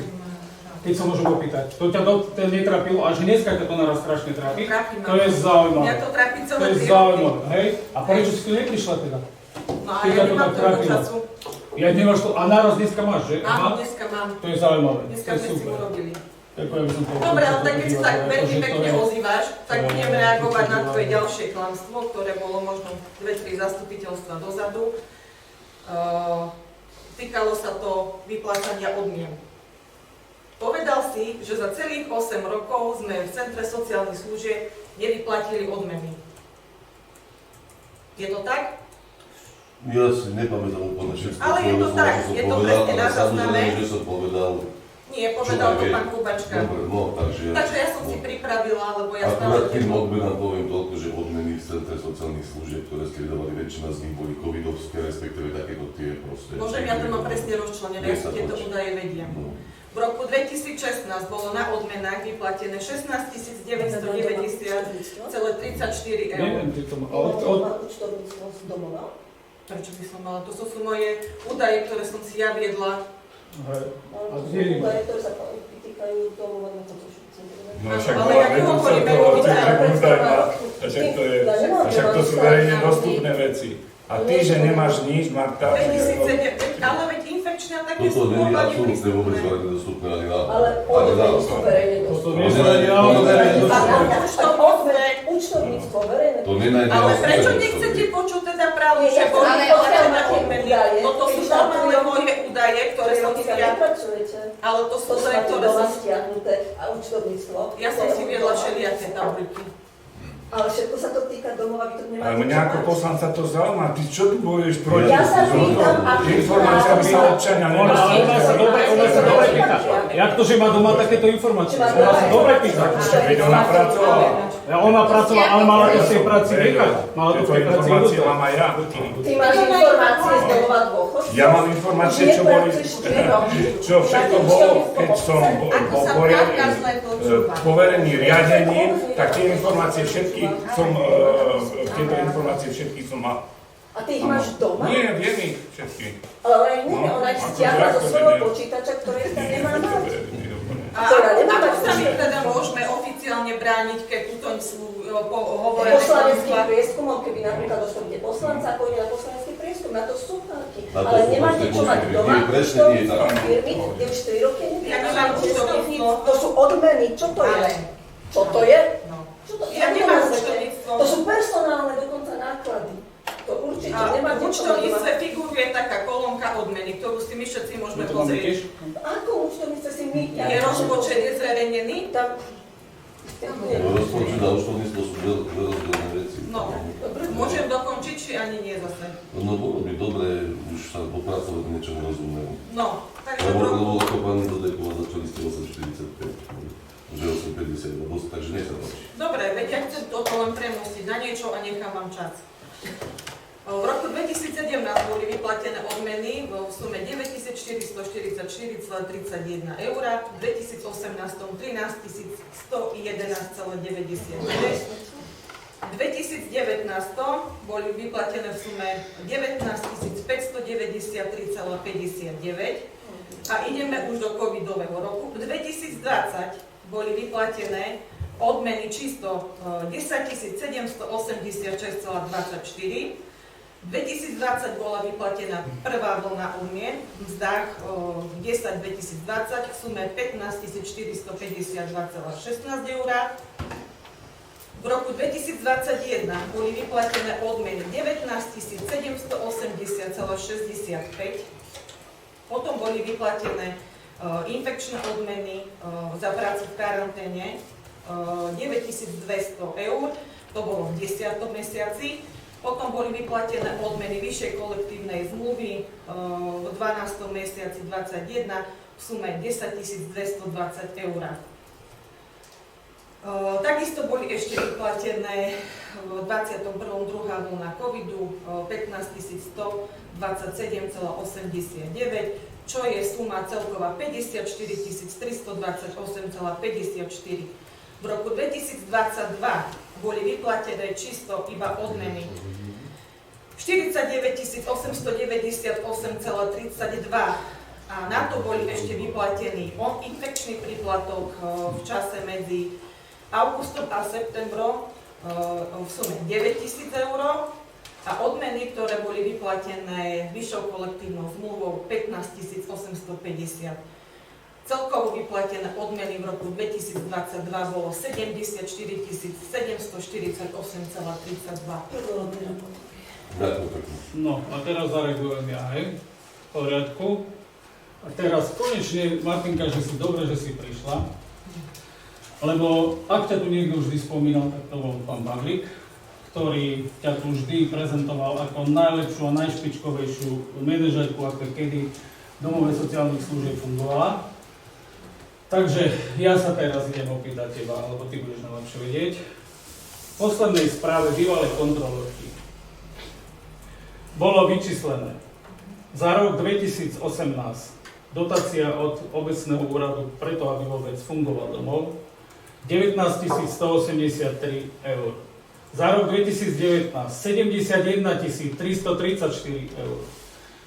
Keď sa môžem opýtať. To ťa netrapilo, až dneska ťa to naraz strašne trápi? Trápi ma. To je zaujímavé. Mňa to trápi To celé je 3 roky. zaujímavé, hej? A prečo si tu neprišla teda? No a Keď ja ťa to nemám tak toľko trápilo. času. Ja nemáš to, a naraz dneska máš, že? Áno, dneska mám. To je zaujímavé, Dneska to je sme si super. urobili. Ďakujem, že som to Dobre, ale tak keď sa tak akože veľmi to pekne je- ozývaš, tak to je- budem reagovať na to je- tvoje ďalšie klamstvo, ktoré bolo možno 2-3 zastupiteľstva dozadu. Týkalo sa to vyplácania odmien. Povedal si, že za celých 8 rokov sme v Centre sociálnych služieb nevyplatili odmeny. Je to tak? Ja si nepamätám úplne všetko, Ale je to tak, čo som je to povedal, presne na ale zázname. samozrejme, že som povedal, Nie, povedal to najviac. pán Kubačka. Dobre, no, takže... Takže ja som si pripravila, lebo ja Akurát stále tým odmenám poviem toľko, že odmeny iných centre sociálnych služieb, ktoré ste vydávali, väčšina z nich boli covidovské, respektíve takéto tie proste. Môžem, ja to mám presne rozčlenené, ja si tieto údaje vediem. No. V roku 2016 bolo na odmenách vyplatené 16 990,34 eur. Neviem, či to má... Účtovníctvo z domova. Prečo by som mala? To sú moje údaje, ktoré som si ja viedla. Hej. To sú kde je? údaje, ktoré sa týkajú domova na koncočných centrum. No však Ale ja nehovorím o však to sú verejne dostupné veci. A ty, že nemáš nič, Marta... 2007, ale veď infekčné a také Toto sú nie je pohľady absolútne vôbec verejne dostupné ani náhodou. Ale odmeny sú verejne Toto dostupné. nie sú ani náhodou verejne A dostupné. účtovníctvo verejné To nenájde Ale na prečo súde. nechcete počuť teda pravdu, Nie, že ja boli chcem vyplatené máte odmeny? údaje, Toto sú keď normálne moje údaje, ktoré som si ja... nepracujete. Ale to sú To údaje, máte ktoré doma som... stiahnuté a účtovníctvo. Ja som si viedla všelijaké tabuľky. Ale všetko sa to týka domova, vy to nemáte. Ale mňa ako poslanca to zaujíma, ty čo tu bojuješ proti? Ja sa pýtam, Informácia by sa občania Ona sa dobre pýta. Jak to, že má doma takéto informácie? Ona sa dobre pýta. Veď ona pracovala. Ona pracovala, ale mala to v tej práci nechať. Mala to v Tieto tej práci informácie nechať. mám aj ja. Ty máš informácie z domova dôchodcov? Ja mám informácie, čo boli, čo všetko bolo, keď som bol poverený riadením, tak tie informácie všetky som, tieto informácie všetky som mal. A ty ich máš doma? Nie, viem ich všetky. Ale ona ich nevie, ona ich stiahla zo svojho počítača, ktoré tam nemá mať. A ako sa my teda môžeme oficiálne brániť, keď túto sú hovorené Poslaneckým čísla? prieskumom, keby napríklad oslovíte poslanca, pôjde na poslanecký prieskum, na to sú páky. Na to Ale sú nemáte proste čo mať požiadavky. doma, Nie, presne nie je tak. firmy, kde už 3 roky Ja nemám účtovníctvo. To sú odmeny, čo to je? Ale, Čo to je? no. Čo to Ja nemám účtovníctvo. To sú personálne dokonca náklady. To určite A v nemáte čo účtovníctve mať. figuruje taká kolónka odmeny, ktorú si my všetci môžeme My to máme tiež. pozrieť. Ako účtovníctve si my? Je rozpočet je zverejnený? Tam... Rozpočet a účtovníctvo sú dve rozdielne veci. No. Môžem dokončiť, či ani nie zase? No bolo by dobre už sa popracovať k niečomu rozumnému. No, takže Lebo ako pani Dodeková začali ste 8,45, že 8,50, takže nech sa páči. dobre, veď ja chcem toto len premostiť na niečo a nechám vám čas. V roku 2017 boli vyplatené odmeny v sume 9444,31 eur, v 2018 13 111,99. V 2019 boli vyplatené v sume 19 593,59 a ideme už do covidového roku. V 2020 boli vyplatené odmeny čisto 10 786,24. V 2020 bola vyplatená prvá vlna odmien v mzdách 10 2020 v sume 15 452,16 eur. V roku 2021 boli vyplatené odmeny 19 780,65. Potom boli vyplatené infekčné odmeny za prácu v karanténe 9200 eur, to bolo v 10. mesiaci. Potom boli vyplatené odmeny vyššej kolektívnej zmluvy v 12. mesiaci 2021 v sume 10 220 eur. Takisto boli ešte vyplatené v 21. druhá vlna covidu 15 127,89, čo je suma celková 54 328,54. V roku 2022 boli vyplatené čisto iba odmeny 49 898,32 a na to boli ešte vyplatený infekčný príplatok v čase medzi augustom a septembrom v sume 9 000 eur a odmeny, ktoré boli vyplatené vyššou kolektívnou zmluvou 15 850. Celkovo vyplatené odmeny v roku 2022 bolo 74 748,32. Ďakujem pekne. No a teraz zareagujem ja, hej. V poriadku. A teraz konečne, Martinka, že si dobre, že si prišla. Lebo ak ťa tu niekto vždy spomínal, tak to bol pán Pavlík, ktorý ťa tu vždy prezentoval ako najlepšiu a najšpičkovejšiu manažerku, ako kedy v domove sociálnych služieb fungovala. Takže ja sa teraz idem opýtať teba, alebo ty budeš najlepšie vedieť. poslednej správe bývalej kontrolórky bolo vyčíslené za rok 2018 dotácia od obecného úradu preto, aby vôbec fungoval domov, 19 183 eur. Za rok 2019 71 334 eur.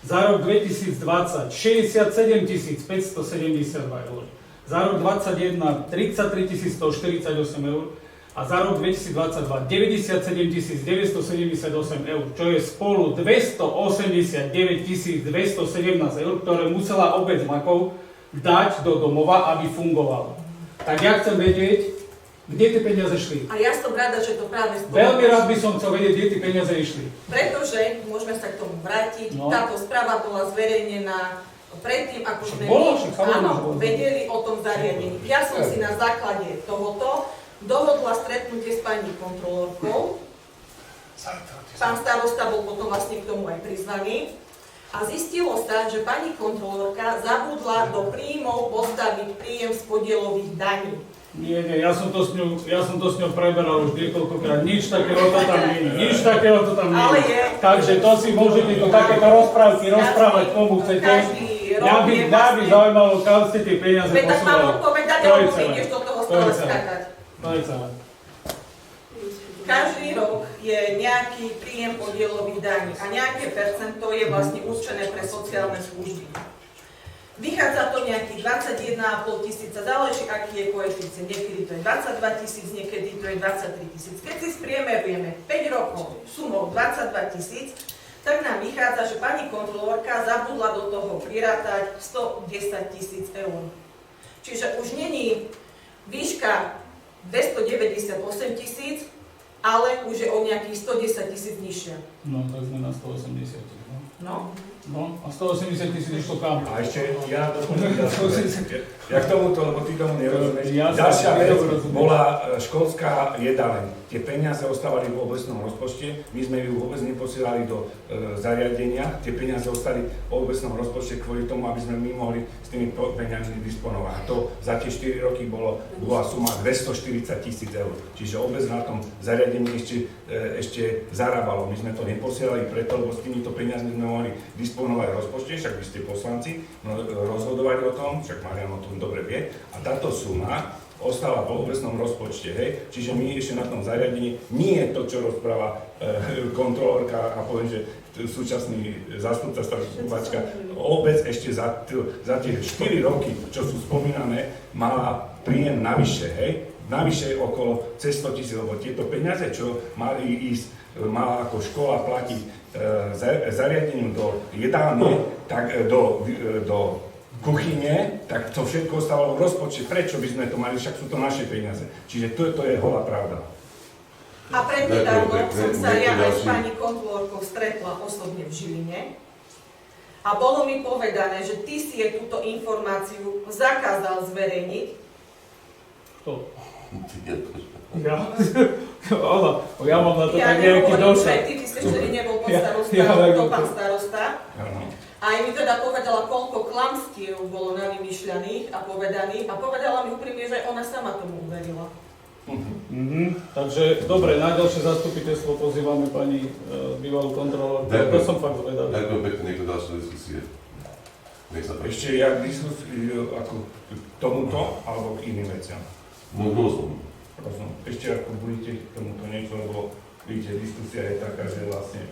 Za rok 2020 67 572 eur. Za rok 2021 33 148 eur. A za rok 2022 97 978 eur, čo je spolu 289 217 eur, ktoré musela obec Makov dať do domova, aby fungoval. Tak ja chcem vedieť, kde tie peniaze šli. A ja som rada, že to práve spolu. Veľmi rád by som chcel vedieť, kde tie peniaze išli. Pretože, môžeme sa k tomu vrátiť, No. táto správa bola zverejnená predtým, ako sme Bolo. vedeli o tom zariadení. Ja som si na základe tohoto dohodla stretnutie s pani kontrolórkou. Pán starosta bol potom vlastne k tomu aj prizvaný. A zistilo sa, že pani kontrolórka zabudla do príjmov postaviť príjem z podielových daní. Nie, ja som to s ňou preberal už niekoľkokrát. Nič takého to tam nie je. Ale je. Takže to si môžete tu takéto rozprávať, komu chcete. Každý rok Mňa je by zaujímalo, kam ste tie peniaze Veď tak mám posúvali. odpovedať, To je alebo celé. ideš do toho To je stále celé. skakať. To je celé. Každý rok je nejaký príjem podielových daní a nejaké percento je vlastne určené pre sociálne služby. Vychádza to nejakých 21,5 tisíca, záleží aký je koeficient, niekedy to je 22 tisíc, niekedy to je 23 tisíc. Keď si spriemerujeme 5 rokov sumou 22 tisíc, tak nám vychádza, že pani kontrolórka zabudla do toho prirátať 110 tisíc eur. Čiže už není výška 298 tisíc, ale už je o nejakých 110 tisíc nižšia. No, tak sme na 180. No. No, a 180 tisíc išlo kam? A ešte ja doplním, ja k tomuto, lebo ty tomu nerozumieš. Ja Ďalšia vec nerozumiem. bola školská jedáleň. Tie peniaze ostávali v obecnom rozpočte, my sme ju vôbec neposielali do zariadenia, tie peniaze ostali v obecnom rozpočte kvôli tomu, aby sme my mohli s tými peniazmi disponovať. A to za tie 4 roky bola suma 240 000 eur. Čiže obec na tom zariadení ešte zarábalo. My sme to neposielali preto, lebo s týmito peniazmi sme mohli disponovať v rozpočte, však vy ste poslanci, rozhodovať o tom, však Marian o tom dobre vie. A táto suma ostala v obecnom rozpočte, hej. Čiže my ešte na tom zariadení nie je to, čo rozpráva kontrolórka a poviem, že súčasný zástupca Stavačka, obec ešte za tie 4 roky, čo sú spomínané, mala príjem navyše, hej. Navyše okolo cez 100 000, lebo tieto peniaze, čo mala ako škola platiť zariadením do jedálne, tak do kuchyne, tak to všetko ostávalo v rozpočte. Prečo by sme to mali? Však sú to naše peniaze. Čiže to je holá pravda. A prednedávno som sa ja aj s pani kontrolórkou stretla osobne v Žiline a bolo mi povedané, že ty si je túto informáciu zakázal zverejniť. Kto? Ja? Ja mám na to tak nejaký nehovorím, dosah. že ty si ešte nebol pod starosta, to pán starosta. A aj mi teda povedala, koľko klamstiev bolo navymýšľaných a povedaných a povedala mi úprimne, že ona sama tomu uverila. Takže, dobre, na ďalšie zastupiteľstvo pozývame pani bývalú kontrolórku. To som fakt zvedavý. Ďakujem pekne, niekto ďalšie diskusie. Nech sa páči. Ešte ja ako k tomuto, alebo k iným veciam. No, rozumiem. Ešte ako budete k tomuto niečo, lebo vidíte, diskusia je taká, že vlastne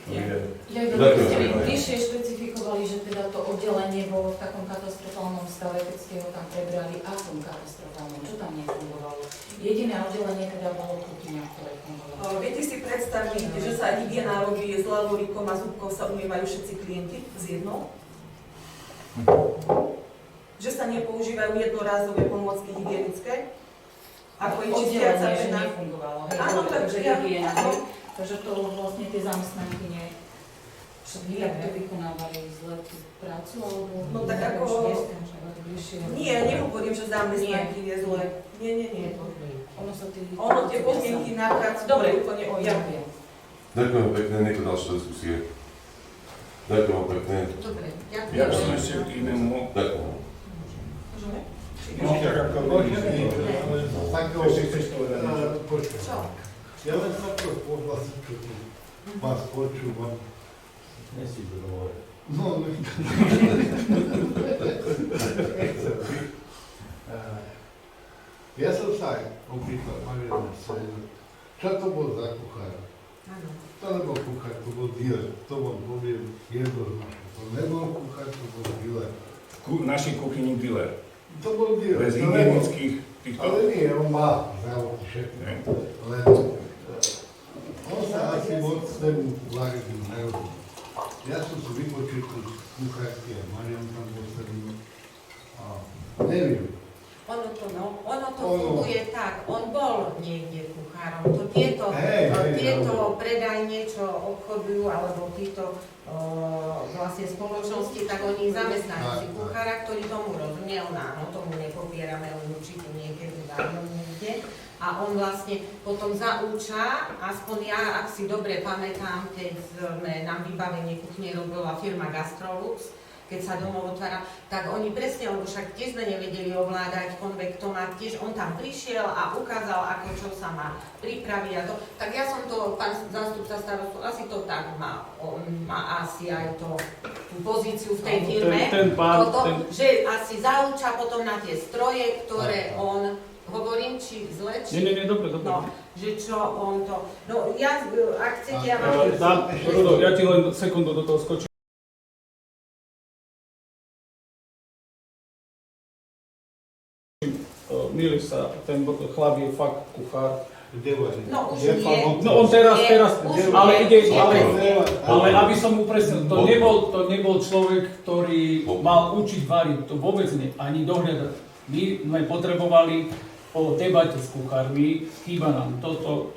Ja iba by ste mi bližšie špecifikovali, že teda to oddelenie bolo v takom katastrofálnom stave, keď ste ho tam prebrali, akom katastrofálnom, čo tam nefungovalo. Jediné oddelenie teda bolo kuchyňa, ktoré fungovalo. Viete si predstaviť, že sa hygiena robí s lavorikom a zúbkou sa umývajú všetci klienti z jednou? Že sa nepoužívajú jednorázové pomôcky hygienické? Ako je čistiaca Oddelenie, že pena? nefungovalo. Hej, Áno, takže ja... hygiena, hej. Takže to vlastne tie zamestnanky všetky takto vykonávali zle prácu, alebo... No tak ako... Nie, nehovorím, že zamestnanky je zle. Nie. Ono tie podmienky na prácu Dobre, úplne o jaké. Ďakujem pekne, niekto ďalšie diskusie. Ďakujem pekne. Dobre, ďakujem. Ja som ešte k inému. Ďakujem. Môžeme? No, tak ako Tak ešte chceš povedať niečo? počujem. Čo? Ja len takto pohľadím, čo tu vás počúvam. Nesi dovolé. No, ja som sa aj opýtal Mariana Sejna, čo to bol za kuchára? Áno. To nebol kuchár, to bol dealer. To vám poviem jednoznačne. To nebol kuchár, to bol dealer. V našej kuchyni dealer. To bol dealer. Bez To hygienických týchto... Ale nie, on má závod všetko. Ne? Len on sa asi moc tomu varidu nerobí. Ja som si vypočul kuchárky a Marian tam bol sedím. A neviem. Ono to funguje tak, on bol niekde kuchárom, to tieto predajne, čo obchodujú, alebo títo vlastne spoločnosti, tak oni zamestnajú si kuchára, ktorý tomu rozumie, on áno, tomu nepopierame, on určite niekedy dávno niekde. A on vlastne potom zaúča, aspoň ja, ak si dobre pamätám, keď nám vybavenie kuchne robila firma Gastrolux, keď sa domov otvára, tak oni presne, lebo však tiež sme nevedeli ovládať konvektomat, tiež on tam prišiel a ukázal, ako čo sa má pripraviť a to. Tak ja som to, pán zástupca starostu, asi to tak má, on má asi aj tú pozíciu v tej firme, že asi zaúča potom na tie stroje, ktoré on, hovorím, či zle, či... Nie, dobre. No, že čo on to... No ja, ak chcete, ja Rudo, ja ti len sekundu do toho skočím. Mýliš sa, ten chlap je fakt kuchár. No už nie. No on teraz, ale aby som upresnil, to nebol človek, ktorý mal učiť variť, to vôbec nie, ani dohľadať. My sme potrebovali po debate s kuchármi, chýba nám toto,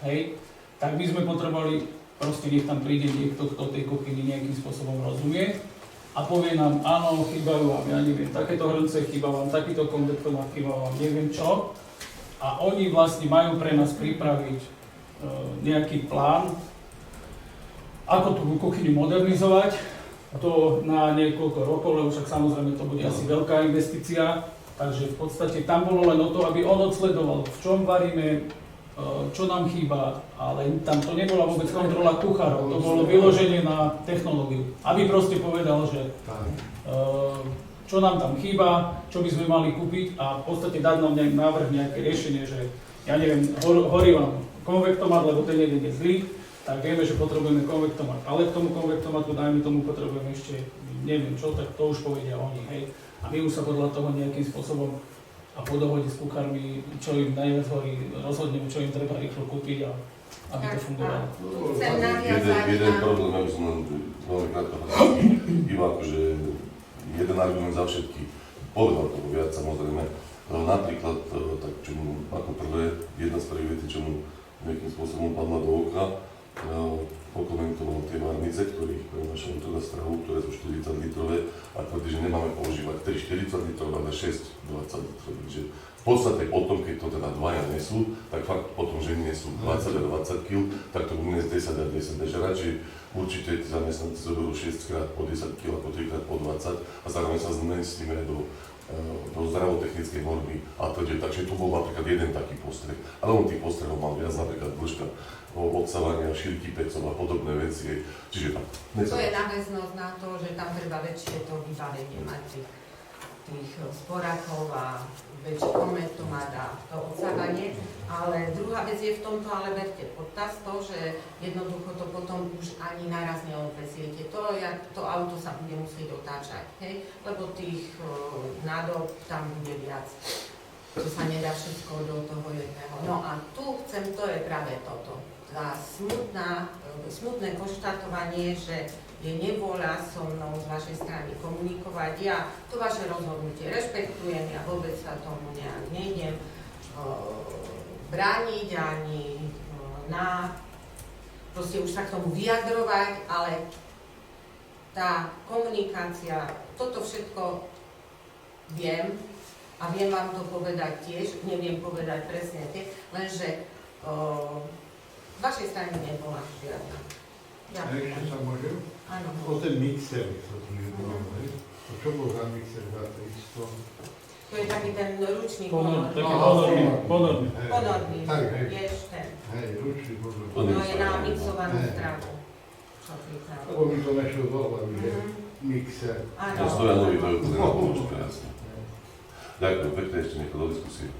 hej. Tak my sme potrebovali, proste nech tam príde niekto, kto tej kuchyni nejakým spôsobom rozumie a povie nám, áno, chýbajú vám, ja neviem, takéto hrnce, chýba vám, takýto konvektomat, chýba vám, neviem čo. A oni vlastne majú pre nás pripraviť nejaký plán, ako tú kuchyňu modernizovať, a to na niekoľko rokov, lebo však samozrejme to bude asi veľká investícia. Takže v podstate tam bolo len o to, aby on odsledoval, v čom varíme, čo nám chýba, ale tam to nebola vôbec kontrola kuchárov, to bolo vyloženie na technológiu. Aby proste povedal, že čo nám tam chýba, čo by sme mali kúpiť a v podstate dať nám návrh, nejaké riešenie, že ja neviem, horí vám konvektomat, lebo ten jeden je zlý, tak vieme, že potrebujeme konvektomat, ale k tomu konvektomatu, dajme tomu, potrebujeme ešte neviem čo, tak to už povedia oni, hej. A my už sa podľa toho nejakým spôsobom a po dohode s kuchármi, čo im najviac horí, rozhodneme, čo im treba rýchlo kúpiť a aby to fungovalo. Jeden problém, aby som len veľmi krátko iba akože jeden argument za všetky. Povedal toho viac, samozrejme. Napríklad, tak čo mu ako prvé, jedna z prvých vety, čo mu nejakým spôsobom padla do oka, pokomentoval tie varnice, ktorých prenašajú teda strahu, ktoré sú 40 litrové a tvrdí, že nemáme používať 3 40 litrové, ale 6 20 litrové. Takže v podstate potom, keď to teda dvaja nesú, tak fakt potom, že nesú 20 a 20 kg, tak to bude 10 a 10 nežerať, čiže určite tí zamestnanci zoberú 6 krát po 10 kg, ako 3 krát po 20 a zároveň sa zmestíme do zdravotechnickej normy a tvrdí. Takže tu bol napríklad jeden taký postreh, ale on tých postrehov mal viac, napríklad dĺžka odsávania, šírky pecov a podobné veci. Čiže tak. To je náväznosť na to, že tam treba väčšie to vybavenie mať tých sporákov a väčší konvektomat a to odsávanie. Ale druhá vec je v tomto, ale verte potaz to, že jednoducho to potom už ani naraz neodveziete. To auto sa bude musieť otáčať, hej? Lebo tých nádob tam bude viac. To sa nedá všetko do toho jedného. No a tu chcem, to je práve toto. Tá smutné konštatovanie, že je nevôľa so mnou z vašej strany komunikovať. Ja to vaše rozhodnutie rešpektujem, ja vôbec sa tomu nejak nejdem brániť ani proste už sa k tomu vyjadrovať, ale tá komunikácia, toto všetko viem a viem vám to povedať tiež, neviem povedať presne tie, lenže z vašej strany nebola žiadna. A ešte sa môžem? Áno. O ten mixer sa tu nebolo, hej? Čo bol za mixer za 300? To To je taký ten ručný Taký ponorný. ponorný. Ponorný, Tak, hej. vieš ten. Hej, ručný pozor. To je na mixovanú stravu. Čo ty tam? Lebo mi to nešlo do hlavy, že mixer. Áno. To Stojanovi to je úplne určite jasne. Ďakujem, pekne ešte niekto do diskusie.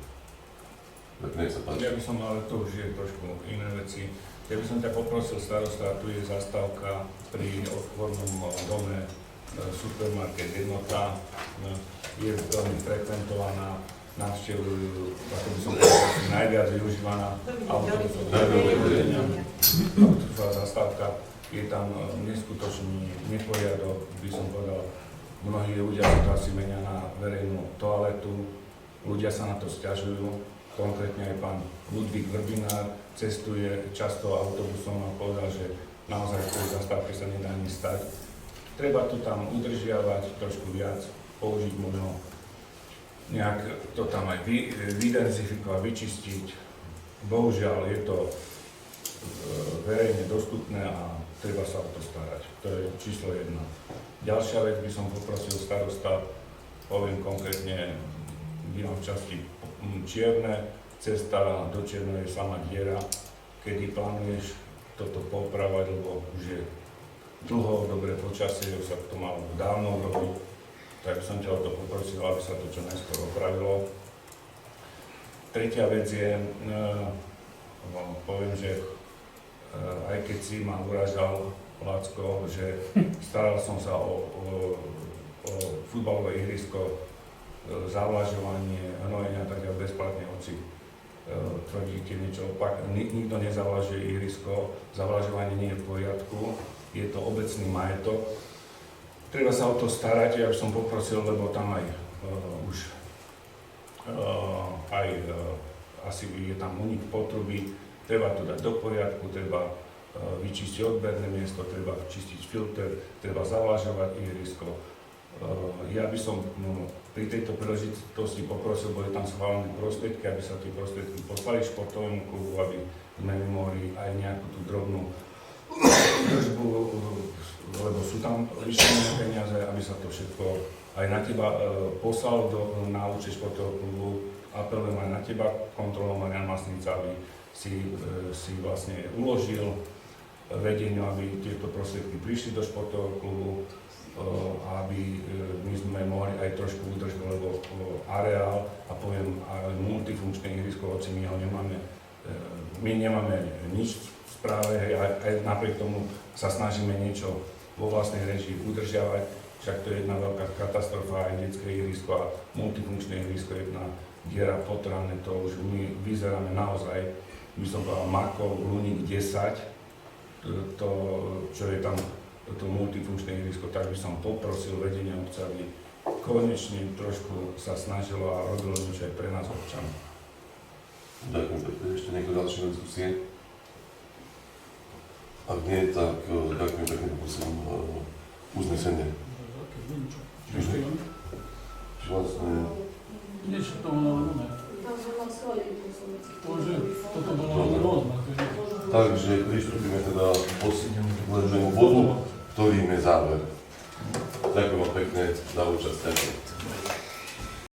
Tak nech sa páči. Ja by som, ale to už je trošku iné veci. Ja by som ťa poprosil, starosta, tu je zastávka pri obchodnom dome supermarket Jednota. Je veľmi frekventovaná, navštevujú, ako by som povedal, najviac využívaná autobusová zastávka. Je tam neskutočný neporiadok, by som povedal. Mnohí ľudia si to asi menia na verejnú toaletu, ľudia sa na to sťažujú. Konkrétne aj pán Ludvík Vrbinár cestuje často autobusom a povedal, že naozaj v tej zastávke sa nedá ani stať. Treba to tam udržiavať trošku viac, použiť možno nejak to tam aj vydenzifikovať, vyčistiť. Bohužiaľ je to verejne dostupné a treba sa o to starať. To je číslo 1. Ďalšia vec by som poprosil starosta, poviem konkrétne, bývam v časti Čierne, cesta do Čiernej je sama diera, kedy plánuješ toto popravať, lebo už je dlho, dobré počasie, už sa to malo dávno robiť, tak som ťa o to poprosil, aby sa to čo najskôr opravilo. Tretia vec je, poviem, že aj keď si ma uražal Lacko, že staral som sa o futbalové ihrisko, zavlažovanie, hnojenia, tak ja bezplatne, hoci tvrdíte niečo opak. Nikto nezavlažuje ihrisko, zavlažovanie nie je v poriadku, je to obecný majetok. Treba sa o to starať, ja by som poprosil, lebo tam aj asi je tam únik potruby, treba to dať do poriadku, treba vyčistiť odberné miesto, treba čistiť filter, treba zavlažovať ihrisko. Ja by som pri tejto príležitosti poprosil, boli tam schválené prostriedky, aby sa tie prostriedky poslali športovému klubu, aby sme mohli aj nejakú tú drobnú držbu, lebo sú tam vyšlené peniaze, aby sa to všetko aj na teba poslal na účet športového klubu. Apelujem aj na teba, kontrolom Marian Masnica, aby si vlastne uložil vedeniu, aby tieto prostriedky prišli do športového klubu, aby my sme mohli aj trošku udržať, lebo areál a poviem aj multifunkčné ihrisko, hoci my ho nemáme, my nemáme nič v správe, aj napriek tomu sa snažíme niečo vo vlastnej režii udržiavať, však to je jedna veľká katastrofa, aj detské ihrisko a multifunkčné ihrisko, jedna diera potravné, to už my vyzeráme naozaj, by som povedal Makov, Luník 10, to, čo je tam to multifunkčné ihrisko, tak by som poprosil vedenie obce, aby konečne trošku sa snažilo a robilo niečo aj pre nás občanov. Ďakujem pekne. Ešte niekto ďalšie na diskusie? Ak nie, tak ďakujem pekne, poprosím uznesenie. Čiže vlastne... Niečo to bolo ne. Toto bolo rôzne. Takže pristúpime teda k poslednému bodu, ktorým je záver. Ďakujem vám pekne za účasť.